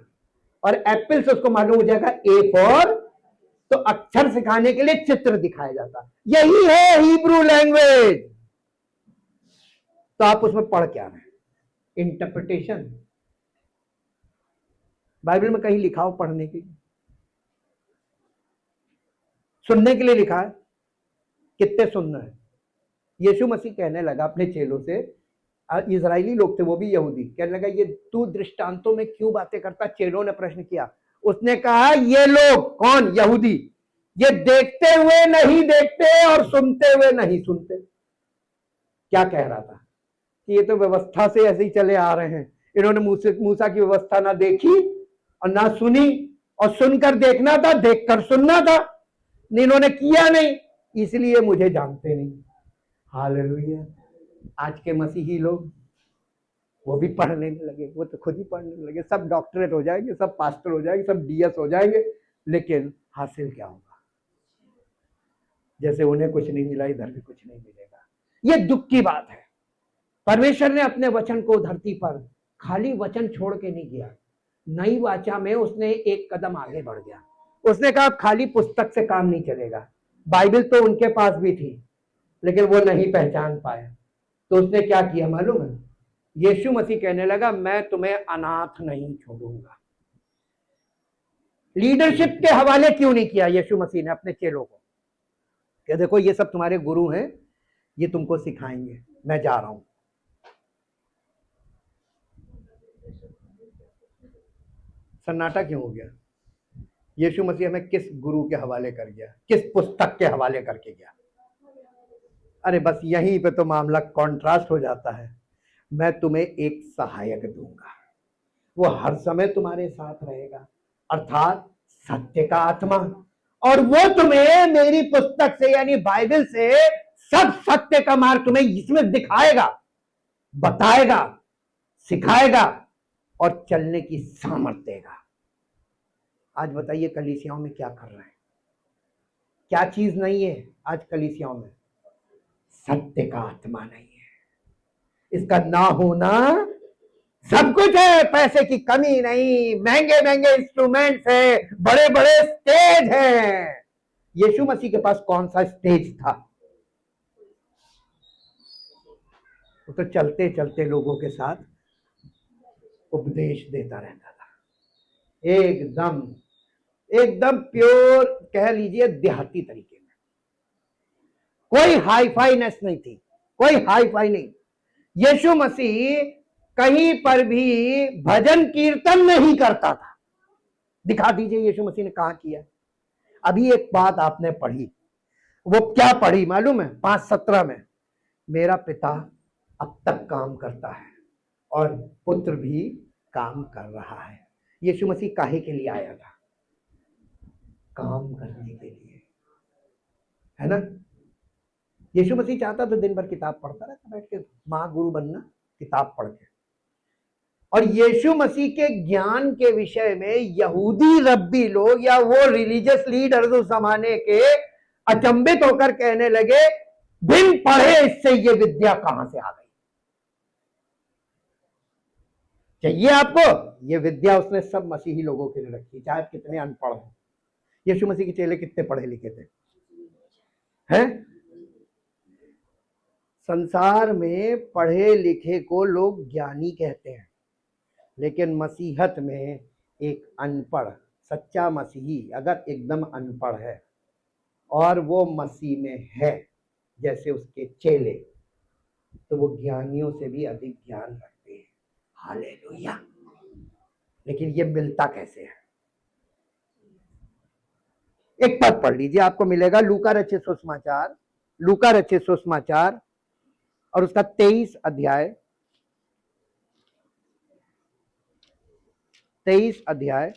और एप्पल से उसको मालूम हो जाएगा ए फॉर, तो अक्षर सिखाने के लिए चित्र दिखाया जाता। यही है हिब्रू लैंग्वेज। तो आप उसमें पढ़ क्या रहे हैं? इंटरप्रिटेशन। बाइबल में कहीं लिखा हो पढ़ने के लिए? सुनने के लिए लिखा है? कितने सुनना है? यीशु मसीह कहने लगा अपने चेलों से, इजरायली लोग थे वो भी यहूदी, कहने लगा ये तू दृष्टांतों में क्यों बातें करता? चेलों ने प्रश्न किया, उसने कहा ये लोग कौन? यहूदी, ये देखते हुए नहीं देखते और सुनते हुए नहीं सुनते। क्या कह रहा था कि ये तो व्यवस्था से ऐसे ही चले आ रहे हैं, इन्होंने मूसा की व्यवस्था ना देखी और ना सुनी, और सुनकर देखना था, देखकर सुनना था, इन्होंने किया नहीं, इसलिए मुझे जानते नहीं। हालेलुया। आज के मसीही लोग वो भी पढ़ने लगे, वो तो खुद ही पढ़ने लगे, सब डॉक्टरेट हो जाएंगे, सब पास्टर हो जाएंगे, सब डीएस हो जाएंगे, लेकिन हासिल क्या होगा? जैसे उन्हें कुछ नहीं मिला, इधर भी कुछ नहीं मिलेगा। ये दुख की बात है। परमेश्वर ने अपने वचन को धरती पर खाली वचन छोड़ के नहीं किया, नई वाचा में उसने एक कदम आगे बढ़ गया। उसने कहा खाली पुस्तक से काम नहीं चलेगा। बाइबल तो उनके पास भी थी लेकिन वो नहीं पहचान पाए, तो उसने क्या किया मालूम है? यीशु मसीह कहने लगा मैं तुम्हें अनाथ नहीं छोड़ूंगा। लीडरशिप के हवाले क्यों नहीं किया यीशु मसीह ने अपने चेलों को? कि देखो ये सब तुम्हारे गुरु हैं, ये तुमको सिखाएंगे, मैं जा रहा हूं। सन्नाटा क्यों हो गया? यीशु मसीह हमें किस गुरु के हवाले कर गया, किस पुस्तक के हवाले करके गया? अरे बस यहीं पे तो मामला कॉन्ट्रास्ट हो जाता है। मैं तुम्हें एक सहायक दूंगा, वो हर समय तुम्हारे साथ रहेगा, अर्थात सत्य का आत्मा, और वो तुम्हें मेरी पुस्तक से यानी बाइबल से सब सत्य का मार्ग तुम्हें इसमें दिखाएगा, बताएगा, सिखाएगा और चलने की सामर्थ्य देगा। आज बताइए कलीसियाओं में क्या कर रहे हैं? क्या चीज नहीं है आज कलीसियाओं में? सत्य का आत्मा नहीं है। इसका ना होना सब कुछ है, पैसे की कमी नहीं, महंगे महंगे इंस्ट्रूमेंट्स है, बड़े बड़े स्टेज हैं। यीशु मसीह के पास कौन सा स्टेज था? वो तो चलते चलते लोगों के साथ उपदेश देता रहता था, एकदम एकदम प्योर कह लीजिए देहाती तरीके में। कोई हाई फाईनेस नहीं थी, कोई हाई फाई नहीं। यीशु मसीह कहीं पर भी भजन कीर्तन नहीं करता था। दिखा दीजिए यीशु मसीह ने कहा किया। अभी एक बात आपने पढ़ी, वो क्या पढ़ी मालूम है? 5:17 में, मेरा पिता अब तक काम करता है और पुत्र भी काम कर रहा है। यीशु मसीह काहे के लिए आया था? काम करने के लिए, है ना? यीशु मसीह चाहता तो दिन भर किताब पढ़ता रहता, बैठ के महागुरु बनना, किताब पढ़ के। और यीशु मसीह के ज्ञान के विषय में यहूदी रब्बी लोग या वो रिलीजियस लीडर्स उस जमाने के अचंभित होकर कहने लगे, बिन पढ़े इससे ये विद्या कहां से आ गई? चाहिए आपको? ये विद्या उसने सब मसीही लोगों के लिए रखी, चाहे कितने अनपढ़ हो। यीशु मसीह के चेले कितने पढ़े लिखे थे? हैं? संसार में पढ़े लिखे को लोग ज्ञानी कहते हैं, लेकिन मसीहत में एक अनपढ़ सच्चा मसीही अगर एकदम अनपढ़ है और वो मसीह में है जैसे उसके चेले, तो वो ज्ञानियों से भी अधिक ज्ञान रखते हैं। हालेलुया। लेकिन ये मिलता कैसे है? एक पद पढ़ लीजिए, आपको मिलेगा लूका रचित सुसमाचार, लूका रचित सुसमाचार और उसका 23 अध्याय 23 अध्याय।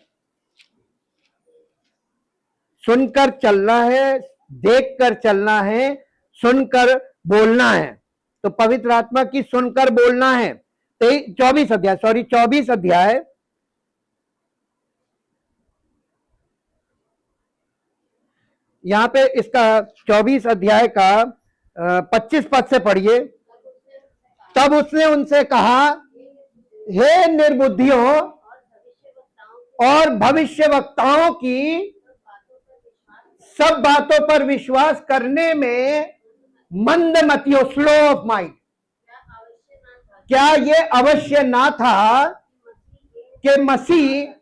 सुनकर चलना है, देखकर चलना है, सुनकर बोलना है। तो पवित्र आत्मा की सुनकर बोलना है। 24 अध्याय यहां पे इसका 24 अध्याय का 25 पद से पढ़िए। तब उसने उनसे कहा, हे निर्बुद्धियों और भविष्यवक्ताओं की सब बातों पर विश्वास करने में मंदमतियों, स्लो ऑफ माइंड, क्या ये अवश्य ना था कि मसीह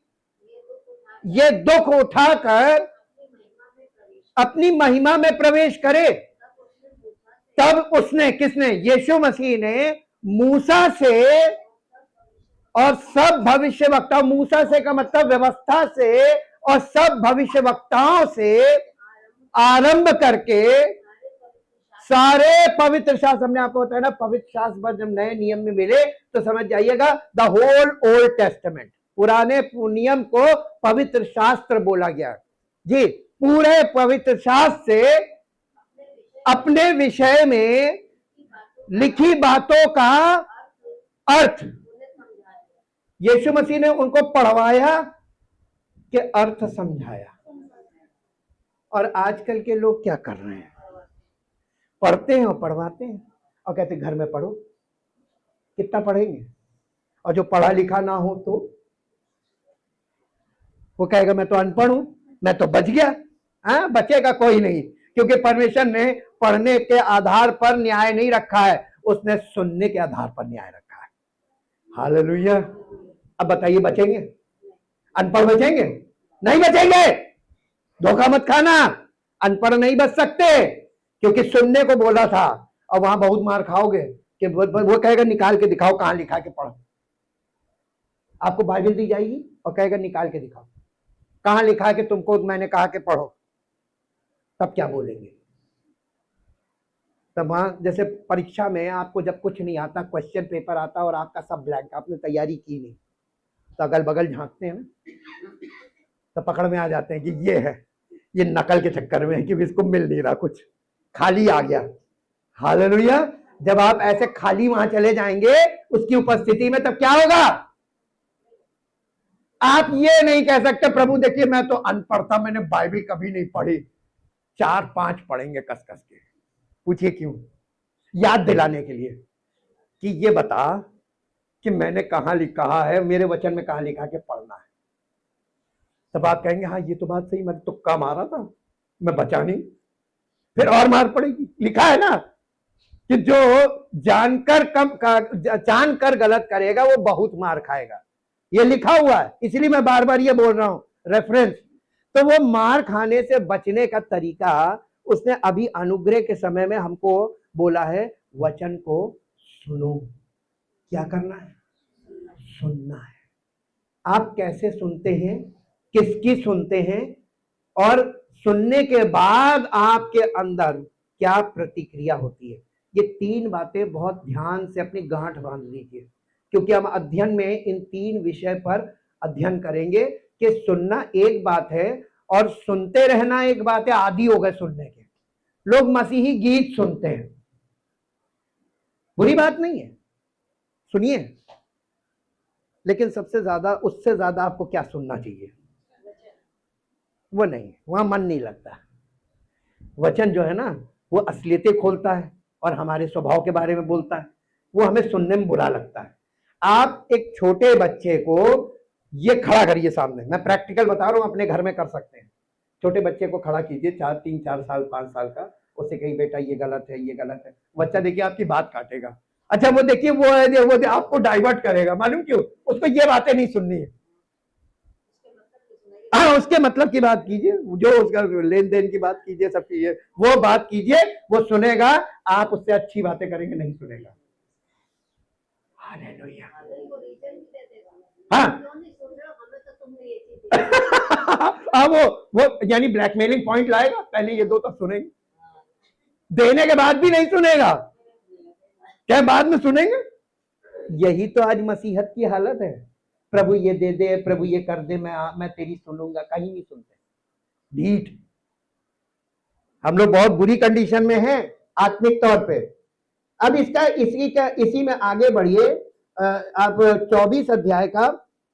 ये दुख उठाकर अपनी महिमा में प्रवेश करे। तब उसने, किसने? यीशु मसीह ने मूसा से और सब भविष्यवक्ता, मूसा से का मतलब व्यवस्था से, और सब भविष्यवक्ताओं से आरंभ करके सारे पवित्र शास्त्र, हमने आपको बताया ना, पवित्र शास्त्र जब नए नियम में मिले तो समझ जाइएगा द होल ओल्ड टेस्टमेंट, पुराने नियम को पवित्र शास्त्र बोला गया जी। पूरे पवित्र शास्त्र से अपने विषय में लिखी बातों का अर्थ यीशु मसीह ने उनको पढ़वाया कि अर्थ समझाया। और आजकल के लोग क्या कर रहे हैं? पढ़ते हैं और पढ़वाते हैं और कहते घर में पढ़ो। कितना पढ़ेंगे? और जो पढ़ा लिखा ना हो तो वो कहेगा मैं तो अनपढ़ हूं, मैं तो बच गया। हाँ, बचेगा कोई नहीं, क्योंकि परमेश्वर ने पढ़ने के आधार पर न्याय नहीं रखा है, उसने सुनने के आधार पर न्याय रखा है। हालेलुया। अब बताइए, बचेंगे? अनपढ़ बचेंगे? नहीं बचेंगे। धोखा मत खाना, अनपढ़ नहीं बच सकते, क्योंकि सुनने को बोला था। और वहां बहुत मार खाओगे कि वो कहेगा निकाल के दिखाओ कहां लिखा के पढ़ो। आपको बाइबल दी जाएगी और कहेगा निकाल के दिखाओ कहां लिखा के तुमको मैंने कहा कि पढ़ो, तब क्या बोलेंगे? तब वहां जैसे परीक्षा में आपको जब कुछ नहीं आता, क्वेश्चन पेपर आता और आपका सब ब्लैंक, आपने तैयारी की नहीं, तो अगल बगल झांकते हैं तो पकड़ में आ जाते हैं कि ये है, ये नकल के चक्कर में है कि इसको मिल नहीं रहा, कुछ खाली आ गया। हालेलुया। जब आप ऐसे खाली वहां चले जाएंगे उसकी उपस्थिति में, तब क्या होगा? आप ये नहीं कह सकते प्रभु देखिए मैं तो अनपढ़ था, मैंने बाइबल कभी नहीं पढ़ी। 4-5 पढ़ेंगे कस कस के। पूछिए क्यों? याद दिलाने के लिए कि ये बता कि मैंने कहां लिखा है, मेरे वचन में कहां लिखा के पढ़ना है। तब आप कहेंगे हाँ ये तो बात सही, मैं तुक्का मारा था, मैं बचा नहीं। फिर और मार पड़ेगी। लिखा है ना कि जो जानकर गलत करेगा वो बहुत मार खाएगा, ये लिखा हुआ है। इसलिए मैं बार बार ये बोल रहा हूं, रेफरेंस। तो वो मार खाने से बचने का तरीका उसने अभी अनुग्रह के समय में हमको बोला है, वचन को सुनो। क्या करना है? सुनना है। आप कैसे सुनते हैं, किसकी सुनते हैं, और सुनने के बाद आपके अंदर क्या प्रतिक्रिया होती है, ये 3 बातें बहुत ध्यान से अपनी गांठ बांध लीजिए, क्योंकि हम अध्ययन में इन 3 विषय पर अध्ययन करेंगे कि सुनना एक बात है और सुनते रहना एक बात है। आदी हो गए सुनने के लोग, मसीही गीत सुनते हैं, बुरी बात नहीं है, सुनिए, लेकिन सबसे ज्यादा, उससे ज्यादा आपको क्या सुनना चाहिए? वो नहीं, वहां मन नहीं लगता। वचन जो है ना वो असलियतें खोलता है और हमारे स्वभाव के बारे में बोलता है, वो हमें सुनने में बुरा लगता है। आप एक छोटे बच्चे को ये खड़ा करिए सामने, मैं प्रैक्टिकल बता रहा हूं, अपने घर में कर सकते हैं। छोटे बच्चे को खड़ा कीजिए, 3-4 साल 5 साल का, उससे कही बेटा ये गलत है, ये गलत है। बच्चा देखिए आपकी बात काटेगा। अच्छा वो देखिए वो आपको डाइवर्ट करेगा, मालूम क्यों? उसको ये बातें नहीं सुननी है। हाँ, उसके मतलब की बात कीजिए, जो उसका लेन देन की बात कीजिए, सब कीजिए, वो बात कीजिए, वो सुनेगा। आप उससे अच्छी बातें करेंगे, नहीं सुनेगा। हालेलुया। हाँ वो यानी ब्लैकमेलिंग पॉइंट लाएगा, पहले ये 2 तब सुनेंगे, देने के बाद भी नहीं सुनेगा, क्या बाद में सुनेंगे? यही तो आज मसीहत की हालत है। प्रभु ये दे दे, प्रभु ये कर दे, मैं तेरी सुनूंगा, कहीं नहीं सुनते, ढीठ। हम लोग बहुत बुरी कंडीशन में हैं आत्मिक तौर पे। अब इसी में आगे बढ़िए, आप 24 अध्याय का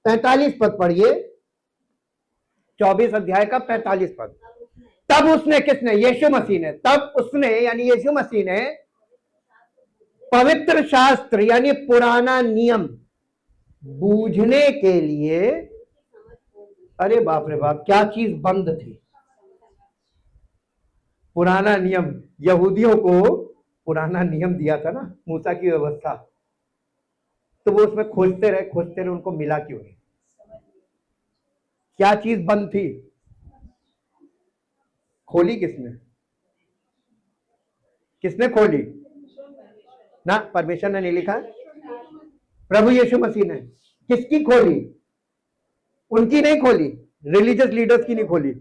45 पद पढ़िए। 24 अध्याय का 45 पद। तब उसने, किसने? यीशु मसीह ने। तब उसने यानी यीशु मसीह ने पवित्र शास्त्र यानी पुराना नियम बूझने के लिए, अरे बाप रे बाप, क्या चीज बंद थी? पुराना नियम। यहूदियों को पुराना नियम दिया था ना, मूसा की व्यवस्था, तो वो उसमें खोजते रहे, उनको मिला क्यों नहीं? क्या चीज बंद थी? खोली किसने? किसने खोली ना? परमेश्वर ने नहीं लिखा, प्रभु यीशु मसीह ने। किसकी खोली? उनकी नहीं खोली, रिलीजियस लीडर्स की नहीं खोली,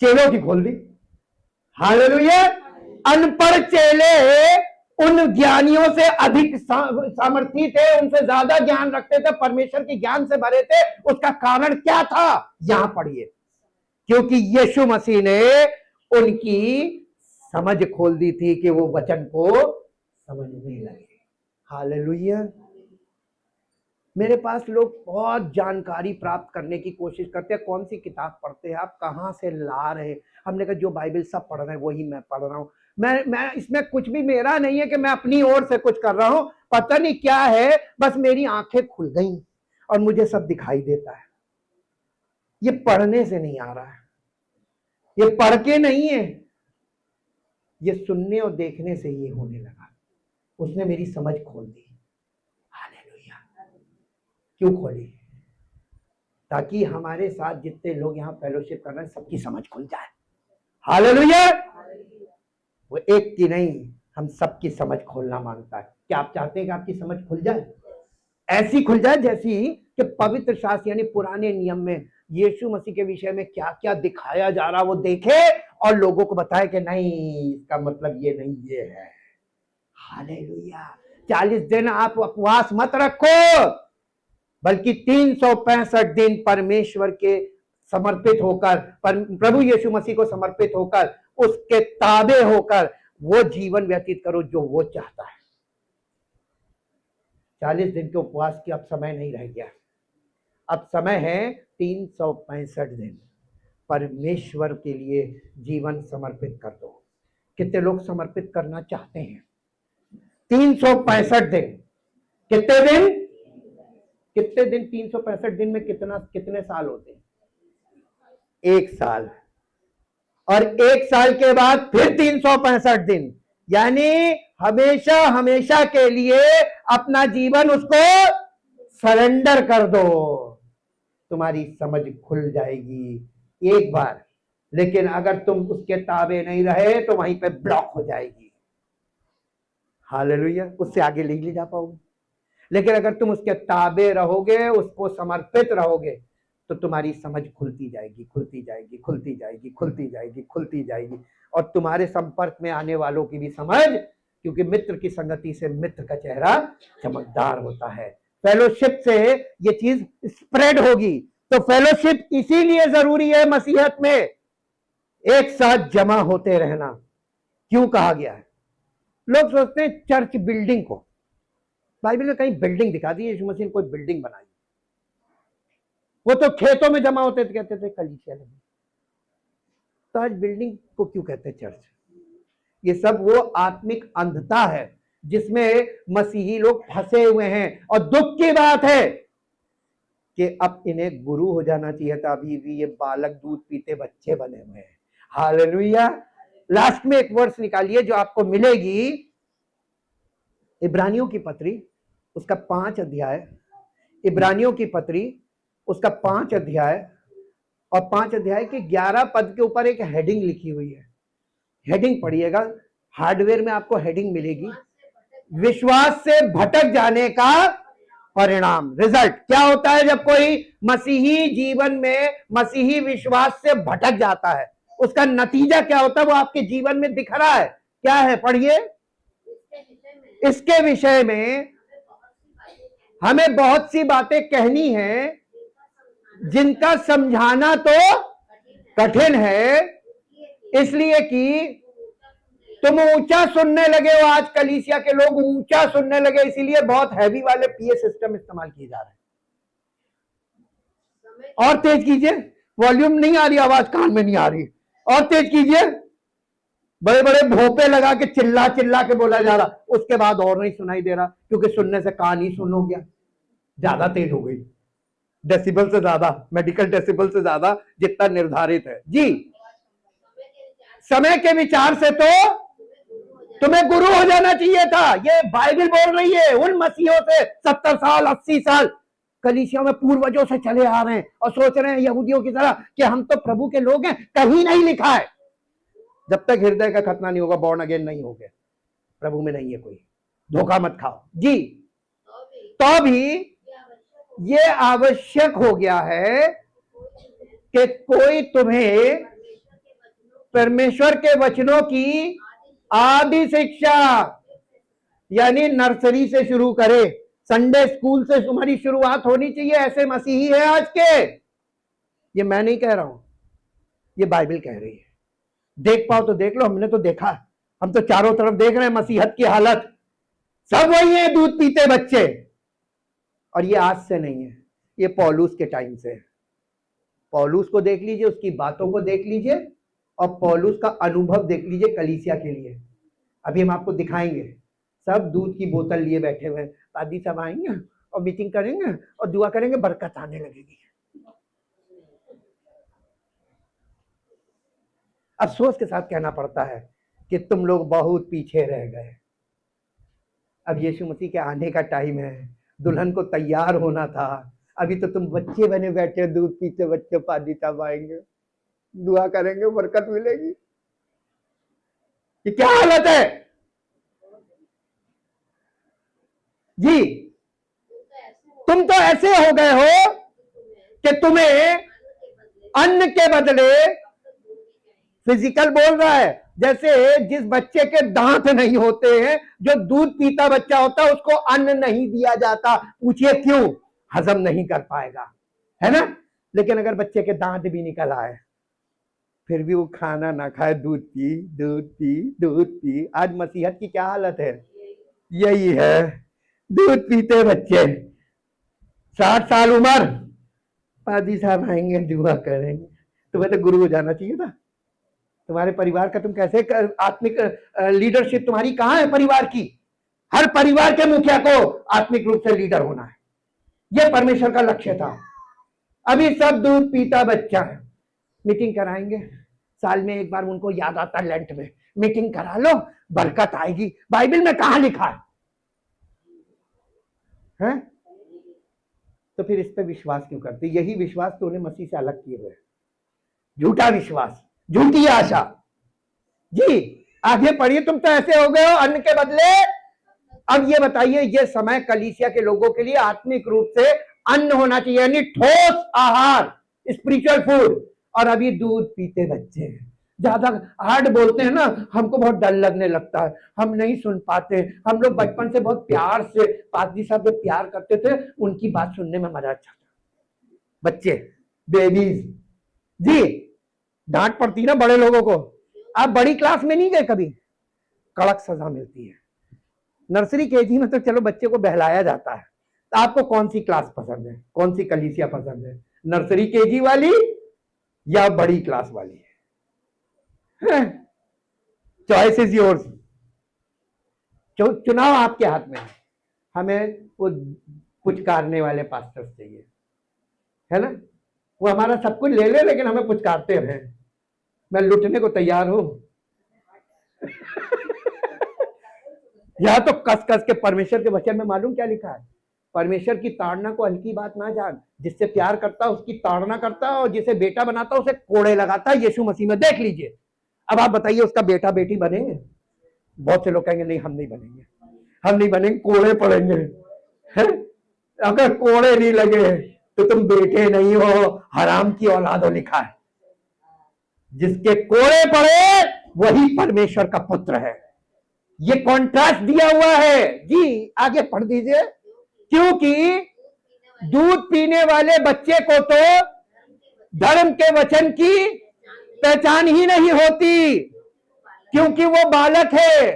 चेलों की खोल दी। हालेलुया। अनपढ़ चेले उन ज्ञानियों से अधिक सामर्थी थे, उनसे ज्यादा ज्ञान रखते थे, परमेश्वर के ज्ञान से भरे थे। उसका कारण क्या था? यहां पढ़िए, क्योंकि यीशु मसीह ने उनकी समझ खोल दी थी कि वो वचन को समझने लगे। हालेलुया। मेरे पास लोग बहुत जानकारी प्राप्त करने की कोशिश करते हैं। कौन सी किताब पढ़ते हैं आप, कहां से ला रहे? हमने कहा जो बाइबल सब पढ़ रहे हैं वही मैं पढ़ रहा हूं। मैं इसमें कुछ भी मेरा नहीं है कि मैं अपनी ओर से कुछ कर रहा हूं। पता नहीं क्या है, बस मेरी आंखें खुल गई और मुझे सब दिखाई देता है। ये पढ़ने से नहीं आ रहा है, ये पढ़ के नहीं है, ये सुनने और देखने से ये होने लगा। उसने मेरी समझ खोल दी। हालेलुया। क्यों खोली? ताकि हमारे साथ जितने लोग यहाँ फेलोशिप कर रहे हैं सबकी समझ खुल जाए। हालेलुया। वो एक की नहीं, हम सबकी समझ खोलना मांगता है। क्या आप चाहते हैं कि आपकी समझ खुल जाए? ऐसी खुल जाए जैसी कि पवित्र शास्त्र यानी पुराने नियम में यीशु मसीह के विषय में क्या क्या दिखाया जा रहा वो देखे और लोगों को बताए कि नहीं, इसका मतलब ये नहीं, ये है। हालेलुया। 40 दिन आप उपवास मत रखो, बल्कि 365 दिन परमेश्वर के समर्पित होकर, प्रभु यीशु मसीह को समर्पित होकर, उसके ताबे होकर वो जीवन व्यतीत करो जो वो चाहता है। 40 दिन के उपवास की अब समय नहीं रह गया, अब समय है 365 दिन परमेश्वर के लिए जीवन समर्पित कर दो। कितने लोग समर्पित करना चाहते हैं? 365 दिन। कितने दिन? कितने दिन? 365 दिन में कितने साल होते हैं? 1 साल। और 1 साल के बाद फिर 365 दिन, यानी हमेशा हमेशा के लिए अपना जीवन उसको सरेंडर कर दो। तुम्हारी समझ खुल जाएगी एक बार, लेकिन अगर तुम उसके ताबे नहीं रहे तो वहीं पे ब्लॉक हो जाएगी। हालेलुया। उससे आगे नहीं ले जा पाओगे। लेकिन अगर तुम उसके ताबे रहोगे, उसको समर्पित रहोगे, तो तुम्हारी समझ खुलती जाएगी, खुलती जाएगी, खुलती जाएगी, खुलती जाएगी, खुलती जाएगी। और तुम्हारे संपर्क में आने वालों की भी समझ, क्योंकि मित्र की संगति से मित्र का चेहरा चमकदार होता है। फेलोशिप से ये चीज स्प्रेड होगी। तो फेलोशिप इसीलिए जरूरी है मसीहत में, एक साथ जमा होते रहना। क्यों कहा गया है? लोग सोचते हैं चर्च बिल्डिंग को, बाइबल में कहीं बिल्डिंग दिखा दी यीशु मसीह ने कोई बिल्डिंग बनाई? वो तो खेतों में जमा होते थे, कहते थे कलीसिया लगी। तो आज बिल्डिंग को क्यों कहते हैं चर्च? ये सब वो आत्मिक अंधता है जिसमें मसीही लोग फंसे हुए हैं। और दुख की बात है कि अब इन्हें गुरु हो जाना चाहिए था, अभी भी ये बालक दूध पीते बच्चे बने हुए हैं। हालेलुया। लास्ट में एक वर्ष निकालिए जो आपको मिलेगी, इब्रानियों की पत्री उसका 5 अध्याय, इब्रानियों की पत्री उसका 5 अध्याय, और 5 अध्याय के 11 पद के ऊपर एक हेडिंग लिखी हुई है। हेडिंग पढ़िएगा, हार्डवेयर में आपको हेडिंग मिलेगी, विश्वास से भटक जाने का परिणाम, रिजल्ट। क्या होता है जब कोई मसीही जीवन में, मसीही विश्वास से भटक जाता है? उसका नतीजा क्या होता है? वो आपके जीवन में दिख रहा है। क्या है? पढ़िए। इसके विषय में हमें बहुत सी बातें कहनी है जिनका समझाना तो कठिन है, इसलिए कि तुम ऊंचा सुनने लगे हो। आज कलीसिया के लोग ऊंचा सुनने लगे, इसीलिए बहुत हैवी वाले पीए सिस्टम इस्तेमाल किए जा रहे हैं। और तेज कीजिए, वॉल्यूम नहीं आ रही, आवाज कान में नहीं आ रही, और तेज कीजिए। बड़े बड़े भोपे लगा के चिल्ला चिल्ला के बोला जा रहा, उसके बाद और नहीं सुनाई दे रहा, क्योंकि सुनने से कान ही सुन हो गया, ज्यादा तेज हो गई, डेसिबल से ज्यादा, मेडिकल डेसिबल से ज्यादा जितना निर्धारित है। जी, समय के विचार से तो तुम्हें गुरु हो जाना चाहिए था। ये बाइबल बोल रही है उन मसीहों से 70 साल 80 साल कलीसिया में पूर्वजों से चले आ रहे हैं और सोच रहे हैं यहूदियों की तरह कि हम तो प्रभु के लोग हैं। कहीं नहीं लिखा है, जब तक हृदय का खतना नहीं होगा, बॉर्न अगेन नहीं हो गया, प्रभु में नहीं है कोई, धोखा मत खाओ। जी, तो भी ये आवश्यक हो गया है कि कोई तुम्हें परमेश्वर के वचनों की आदि शिक्षा यानी नर्सरी से शुरू करे, संडे स्कूल से तुम्हारी शुरुआत होनी चाहिए। ऐसे मसीही है आज के, ये मैं नहीं कह रहा हूं, ये बाइबल कह रही है। देख पाओ तो देख लो, हमने तो देखा, हम तो चारों तरफ देख रहे हैं मसीहत की हालत, सब वही है, दूध पीते बच्चे। और ये आज से नहीं है, ये पौलुस के टाइम से है। पौलुस को देख लीजिए, उसकी बातों को देख लीजिए और पौलुस का अनुभव देख लीजिए कलीसिया के लिए। अभी हम आपको दिखाएंगे, सब दूध की बोतल लिए बैठे हुए, पादी सब आएंगे और मीटिंग करेंगे और दुआ करेंगे, बरकत आने लगेगी। अफसोस के साथ कहना पड़ता है कि तुम लोग बहुत पीछे रह गए। अब यीशु मसीह के आने का टाइम है, दुल्हन को तैयार होना था, अभी तो तुम बच्चे बने बैठे, दूध पीते बच्चे, पादी साहब आएंगे, दुआ करेंगे, बरकत मिलेगी। ये क्या हालत है जी? तुम तो ऐसे हो गए हो कि तुम्हें अन्न के बदले, फिजिकल बोल रहा है, जैसे जिस बच्चे के दांत नहीं होते हैं, जो दूध पीता बच्चा होता है, उसको अन्न नहीं दिया जाता। पूछिए क्यों? हजम नहीं कर पाएगा, है ना? लेकिन अगर बच्चे के दांत भी निकल आए फिर भी वो खाना ना खाए, दूध पी दूध पी दूध पी। आज मसीहत की क्या हालत है? यही है, दूध पीते बच्चे, 60 साल उम्र, पादी साहब आएंगे, दुआ करेंगे। तुम्हें तो गुरु हो जाना चाहिए था। तुम्हारे परिवार का तुम कैसे आत्मिक लीडरशिप तुम्हारी कहां है? परिवार की, हर परिवार के मुखिया को आत्मिक रूप से लीडर होना है, यह परमेश्वर का लक्ष्य था। अभी सब दूध पीता बच्चा है। मीटिंग कराएंगे, साल में एक बार उनको याद आता है, लेंट में मीटिंग करा लो, बरकत आएगी। बाइबल में कहां लिखा है? तो फिर इस पे विश्वास क्यों करते? यही विश्वास तो उन्हें मसीह से अलग किए हुए, झूठा विश्वास, झूठी आशा। जी, आगे पढ़िए। तुम तो ऐसे हो गए हो अन्न के बदले। अब ये बताइए, ये समय कलीसिया के लोगों के लिए आत्मिक रूप से अन्न होना चाहिए, यानी ठोस आहार, स्पिरिचुअल फूड। और अभी दूध पीते बच्चे हैं, ज्यादा हार्ड बोलते हैं ना, हमको बहुत डर लगने लगता है, हम नहीं सुन पाते। हम लोग बचपन से बहुत प्यार से पादरी साहब से प्यार करते थे, उनकी बात सुनने में मजा अच्छा था। बच्चे, बेबीज, जी, डांट पड़ती ना बड़े लोगों को। आप बड़ी क्लास में नहीं गए कभी, कड़क सजा मिलती है। नर्सरी केजी में तो चलो बच्चे को बहलाया जाता है। तो आपको कौन सी क्लास पसंद है, कौन सी कलीसिया पसंद है? नर्सरी केजी वाली या बड़ी क्लास वाली? चॉइस इज योर्स, चुनाव आपके हाथ में है। हमें वो पुचकारने वाले पास्टर्स चाहिए, है ना? वो हमारा सब कुछ ले ले लेकिन हमें पुचकारते रहे। मैं लुटने को तैयार हूं। या तो कस कस के परमेश्वर के वचन में मालूम क्या लिखा है? परमेश्वर की ताड़ना को हल्की बात ना जान, जिससे प्यार करता है उसकी ताड़ना करता है, और जिसे बेटा बनाता है उसे कोड़े लगाता है। यीशु मसीह में देख लीजिए। अब आप बताइए, उसका बेटा बेटी बनेंगे? बहुत से लोग कहेंगे नहीं, हम नहीं बनेंगे, हम नहीं बनेंगे, कोड़े पड़ेंगे। है? अगर कोड़े नहीं लगे तो तुम बेटे नहीं हो, हराम की औलाद हो, लिखा है। जिसके कोड़े पड़े वही परमेश्वर का पुत्र है। ये कॉन्ट्रास्ट दिया हुआ है। जी, आगे पढ़ दीजिए। क्योंकि दूध पीने वाले बच्चे को तो धर्म के वचन की पहचान ही नहीं होती, क्योंकि वो बालक है।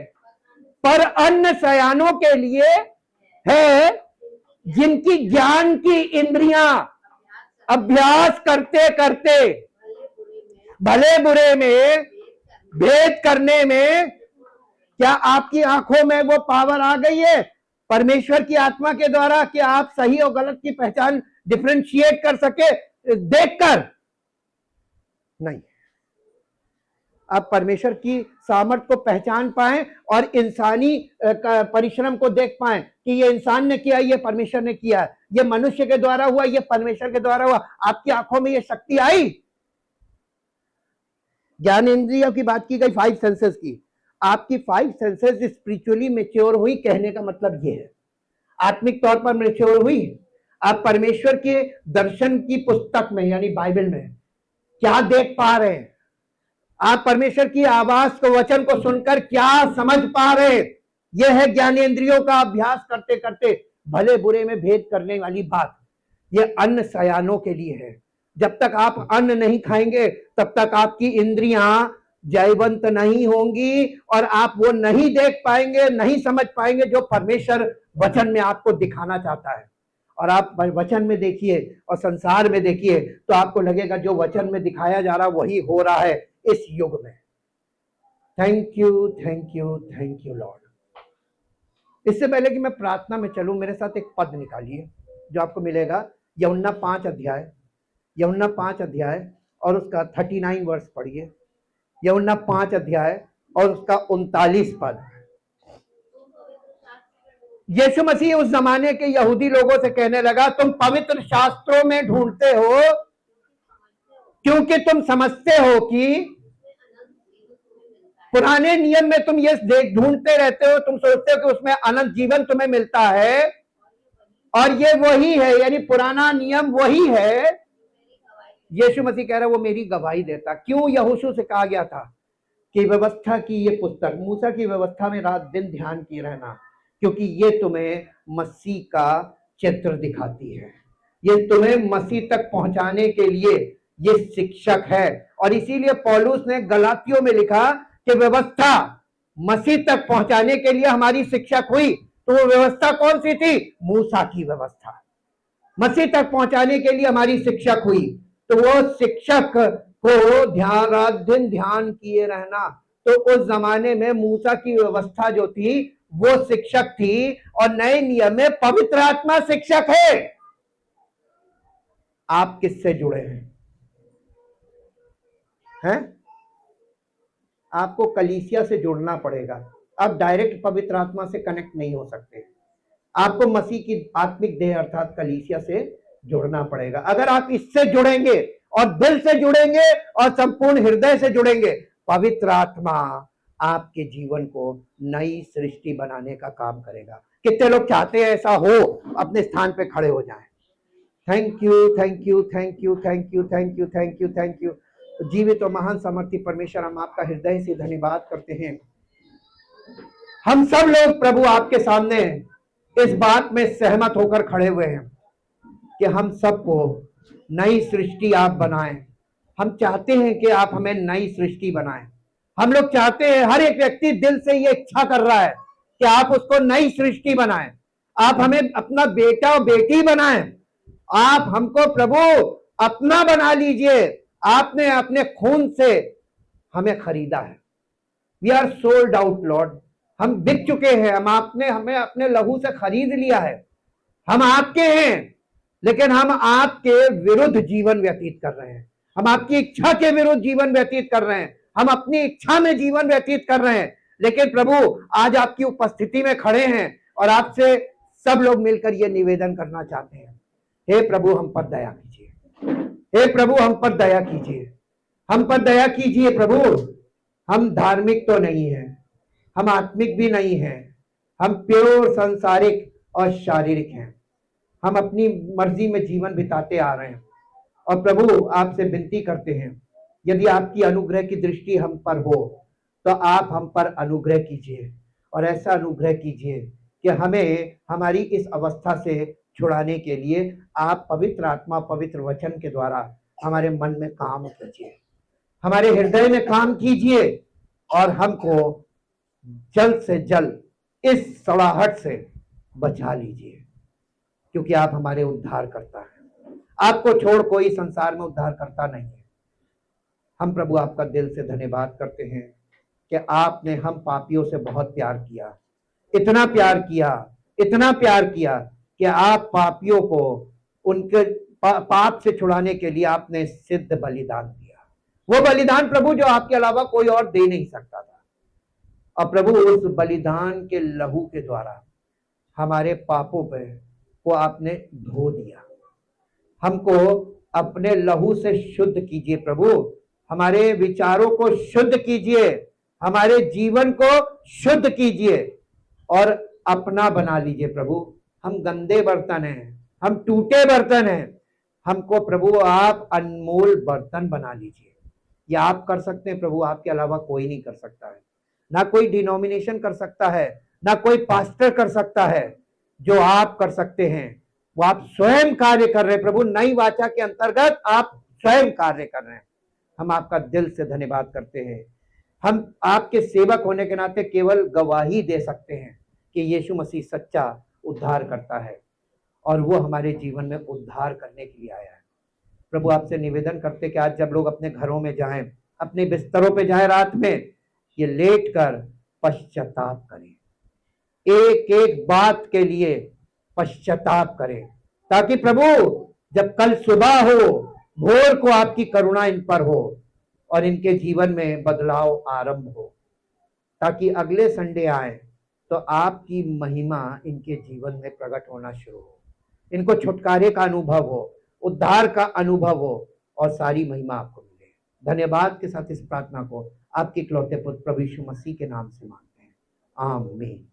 पर अन्न सयानों के लिए है, जिनकी ज्ञान की इंद्रियां अभ्यास करते करते भले बुरे में भेद करने में, क्या आपकी आंखों में वो पावर आ गई है परमेश्वर की आत्मा के द्वारा कि आप सही और गलत की पहचान डिफरेंशिएट कर सके देखकर? नहीं। आप परमेश्वर की सामर्थ को पहचान पाएं और इंसानी परिश्रम को देख पाएं कि ये इंसान ने किया, ये परमेश्वर ने किया, ये मनुष्य के द्वारा हुआ, ये परमेश्वर के द्वारा हुआ। आपकी आंखों में ये शक्ति आई। ज्ञान इंद्रियों की बात की गई, 5 सेंसेस की। आपकी 5 सेंसेस स्पिरिचुअली मैच्योर हुई, कहने का मतलब ये है आत्मिक तौर पर मैच्योर हुई। आप परमेश्वर के दर्शन की पुस्तक में यानी बाइबल में क्या देख पा रहे हैं? आप परमेश्वर की आवाज को, वचन को सुनकर क्या समझ पा रहे हैं? यह है ज्ञानेंद्रियों का अभ्यास करते करते भले बुरे में भेद करने वाली बात। यह अन्न सयानों के लिए है। जब तक आप अन्न नहीं खाएंगे तब तक आपकी इंद्रियां जयवंत नहीं होंगी और आप वो नहीं देख पाएंगे, नहीं समझ पाएंगे जो परमेश्वर वचन में आपको दिखाना चाहता है। और आप वचन में देखिए और संसार में देखिए तो आपको लगेगा जो वचन में दिखाया जा रहा वही हो रहा है इस युग में। Thank you, thank you, thank you Lord. इससे पहले कि मैं प्रार्थना में चलूं, मेरे साथ एक पद निकालिए जो आपको मिलेगा यूहन्ना 5 अध्याय, यूहन्ना 5 अध्याय और उसका 39 वर्ष पढ़िए। यूहन्ना 5 अध्याय और उसका 39 पद। यीशु मसीह उस जमाने के यहूदी लोगों से कहने लगा, तुम पवित्र शास्त्रों में ढूंढते हो क्योंकि तुम समझते हो कि पुराने नियम में तुम ये ढूंढते रहते हो, तुम सोचते हो कि उसमें अनंत जीवन तुम्हें मिलता है और ये वही है, यानी पुराना नियम वही है। यीशु मसीह कह रहा है वो मेरी गवाही देता। क्यों यहोशू से कहा गया था कि व्यवस्था की ये पुस्तक, मूसा की व्यवस्था में रात दिन ध्यान किए रहना, क्योंकि ये तुम्हें मसीह का चित्र दिखाती है, ये तुम्हें मसीह तक पहुंचाने के लिए ये शिक्षक है। और इसीलिए पौलुस ने गलातियों में लिखा कि व्यवस्था मसीह तक पहुंचाने के लिए हमारी शिक्षक हुई। तो वो व्यवस्था कौन सी थी? मूसा की व्यवस्था। मसीह तक पहुंचाने के लिए हमारी शिक्षक हुई। तो वो शिक्षक को रात दिन ध्यान किए रहना। तो उस जमाने में मूसा की व्यवस्था जो थी वो शिक्षक थी और नए नियम में पवित्र आत्मा शिक्षक है। आप किससे जुड़े हैं? आपको कलीसिया से जुड़ना पड़ेगा। आप डायरेक्ट पवित्र आत्मा से कनेक्ट नहीं हो सकते। आपको मसीह की आत्मिक देह अर्थात कलीसिया से जुड़ना पड़ेगा। अगर आप इससे जुड़ेंगे और दिल से जुड़ेंगे और संपूर्ण हृदय से जुड़ेंगे, पवित्र आत्मा आपके जीवन को नई सृष्टि बनाने का काम करेगा। कितने लोग चाहते हैं ऐसा हो? अपने स्थान पे खड़े हो जाएं। Thank you, thank you, thank you, thank you, thank you, thank you, thank you. जीवित और महान सामर्थी परमेश्वर, हम आपका हृदय से धन्यवाद करते हैं। हम सब लोग प्रभु आपके सामने इस बात में सहमत होकर खड़े हुए हैं कि हम सबको नई सृष्टि आप बनाएं। हम चाहते हैं कि आप हमें नई सृष्टि बनाएं। हम लोग चाहते हैं, हर एक व्यक्ति दिल से ये इच्छा कर रहा है कि आप उसको नई सृष्टि बनाएं। आप हमें अपना बेटा और बेटी बनाएं। आप हमको प्रभु अपना बना लीजिए। आपने अपने खून से हमें खरीदा है। We are sold out lord. हम बिक चुके हैं। आपने हमें अपने लहू से खरीद लिया है। हम आपके हैं, लेकिन हम आपके विरुद्ध जीवन व्यतीत कर रहे हैं। हम आपकी इच्छा के विरुद्ध जीवन व्यतीत कर रहे हैं। हम अपनी इच्छा में जीवन व्यतीत कर रहे हैं। लेकिन प्रभु आज आपकी उपस्थिति में खड़े हैं और आपसे सब लोग मिलकर यह निवेदन करना चाहते हैं, हे प्रभु हम पर दया कीजिए। हे प्रभु हम पर दया कीजिए। हम पर दया कीजिए प्रभु। हम धार्मिक तो नहीं है, हम आत्मिक भी नहीं है, हम प्योर सांसारिक और शारीरिक हैं। हम अपनी मर्जी में जीवन बिताते आ रहे हैं और प्रभु आपसे विनती करते हैं, यदि आपकी अनुग्रह की दृष्टि हम पर हो तो आप हम पर अनुग्रह कीजिए और ऐसा अनुग्रह कीजिए कि हमें हमारी इस अवस्था से छुड़ाने के लिए आप पवित्र आत्मा पवित्र वचन के द्वारा हमारे मन में काम कीजिए, हमारे हृदय में काम कीजिए और हमको जल्द से जल्द इस सड़ाहट से बचा लीजिए, क्योंकि आप हमारे उद्धार करता है। आपको छोड़ कोई संसार में उद्धार करता नहीं है। हम प्रभु आपका दिल से धन्यवाद करते हैं कि आपने हम पापियों से बहुत प्यार किया, इतना प्यार किया, इतना प्यार किया कि आप पापियों को उनके पाप से छुड़ाने के लिए आपने सिद्ध बलिदान दिया। वो बलिदान प्रभु जो आपके अलावा कोई और दे नहीं सकता था। और प्रभु उस बलिदान के लहू के द्वारा हमारे पापों पे को आपने धो दिया। हमको अपने लहू से शुद्ध कीजिए प्रभु, हमारे विचारों को शुद्ध कीजिए, हमारे जीवन को शुद्ध कीजिए और अपना बना लीजिए प्रभु। हम गंदे बर्तन हैं, हम टूटे बर्तन हैं, हमको प्रभु आप अनमोल बर्तन बना लीजिए। ये आप कर सकते हैं प्रभु, आपके अलावा कोई नहीं कर सकता है। ना कोई डिनोमिनेशन कर सकता है, ना कोई पास्टर कर सकता है। जो आप कर सकते हैं वो आप स्वयं कार्य कर रहे हैं प्रभु। नई वाचा के अंतर्गत आप स्वयं कार्य कर रहे हैं। हम आपका दिल से धन्यवाद करते हैं। हम आपके सेवक होने के नाते केवल गवाही दे सकते हैं कि यीशु मसीह सच्चा उद्धार करता है और वो हमारे जीवन में उद्धार करने के लिए आया है। प्रभु आपसे निवेदन करते कि आज जब लोग अपने घरों में जाएं, अपने बिस्तरों पे जाएं रात में, ये लेट कर पश्चाताप करें, एक एक बात के लिए पश्चाताप करें, ताकि प्रभु जब कल सुबह हो, भोर को आपकी करुणा इन पर हो और इनके जीवन में बदलाव आरंभ हो, ताकि अगले संडे आए तो आपकी महिमा इनके जीवन में प्रकट होना शुरू हो, इनको छुटकारे का अनुभव हो, उद्धार का अनुभव हो और सारी महिमा आपको मिले। धन्यवाद के साथ इस प्रार्थना को आपके इकलौते पुत्र प्रभु यीशु मसीह के नाम से मांगते हैं, आमीन।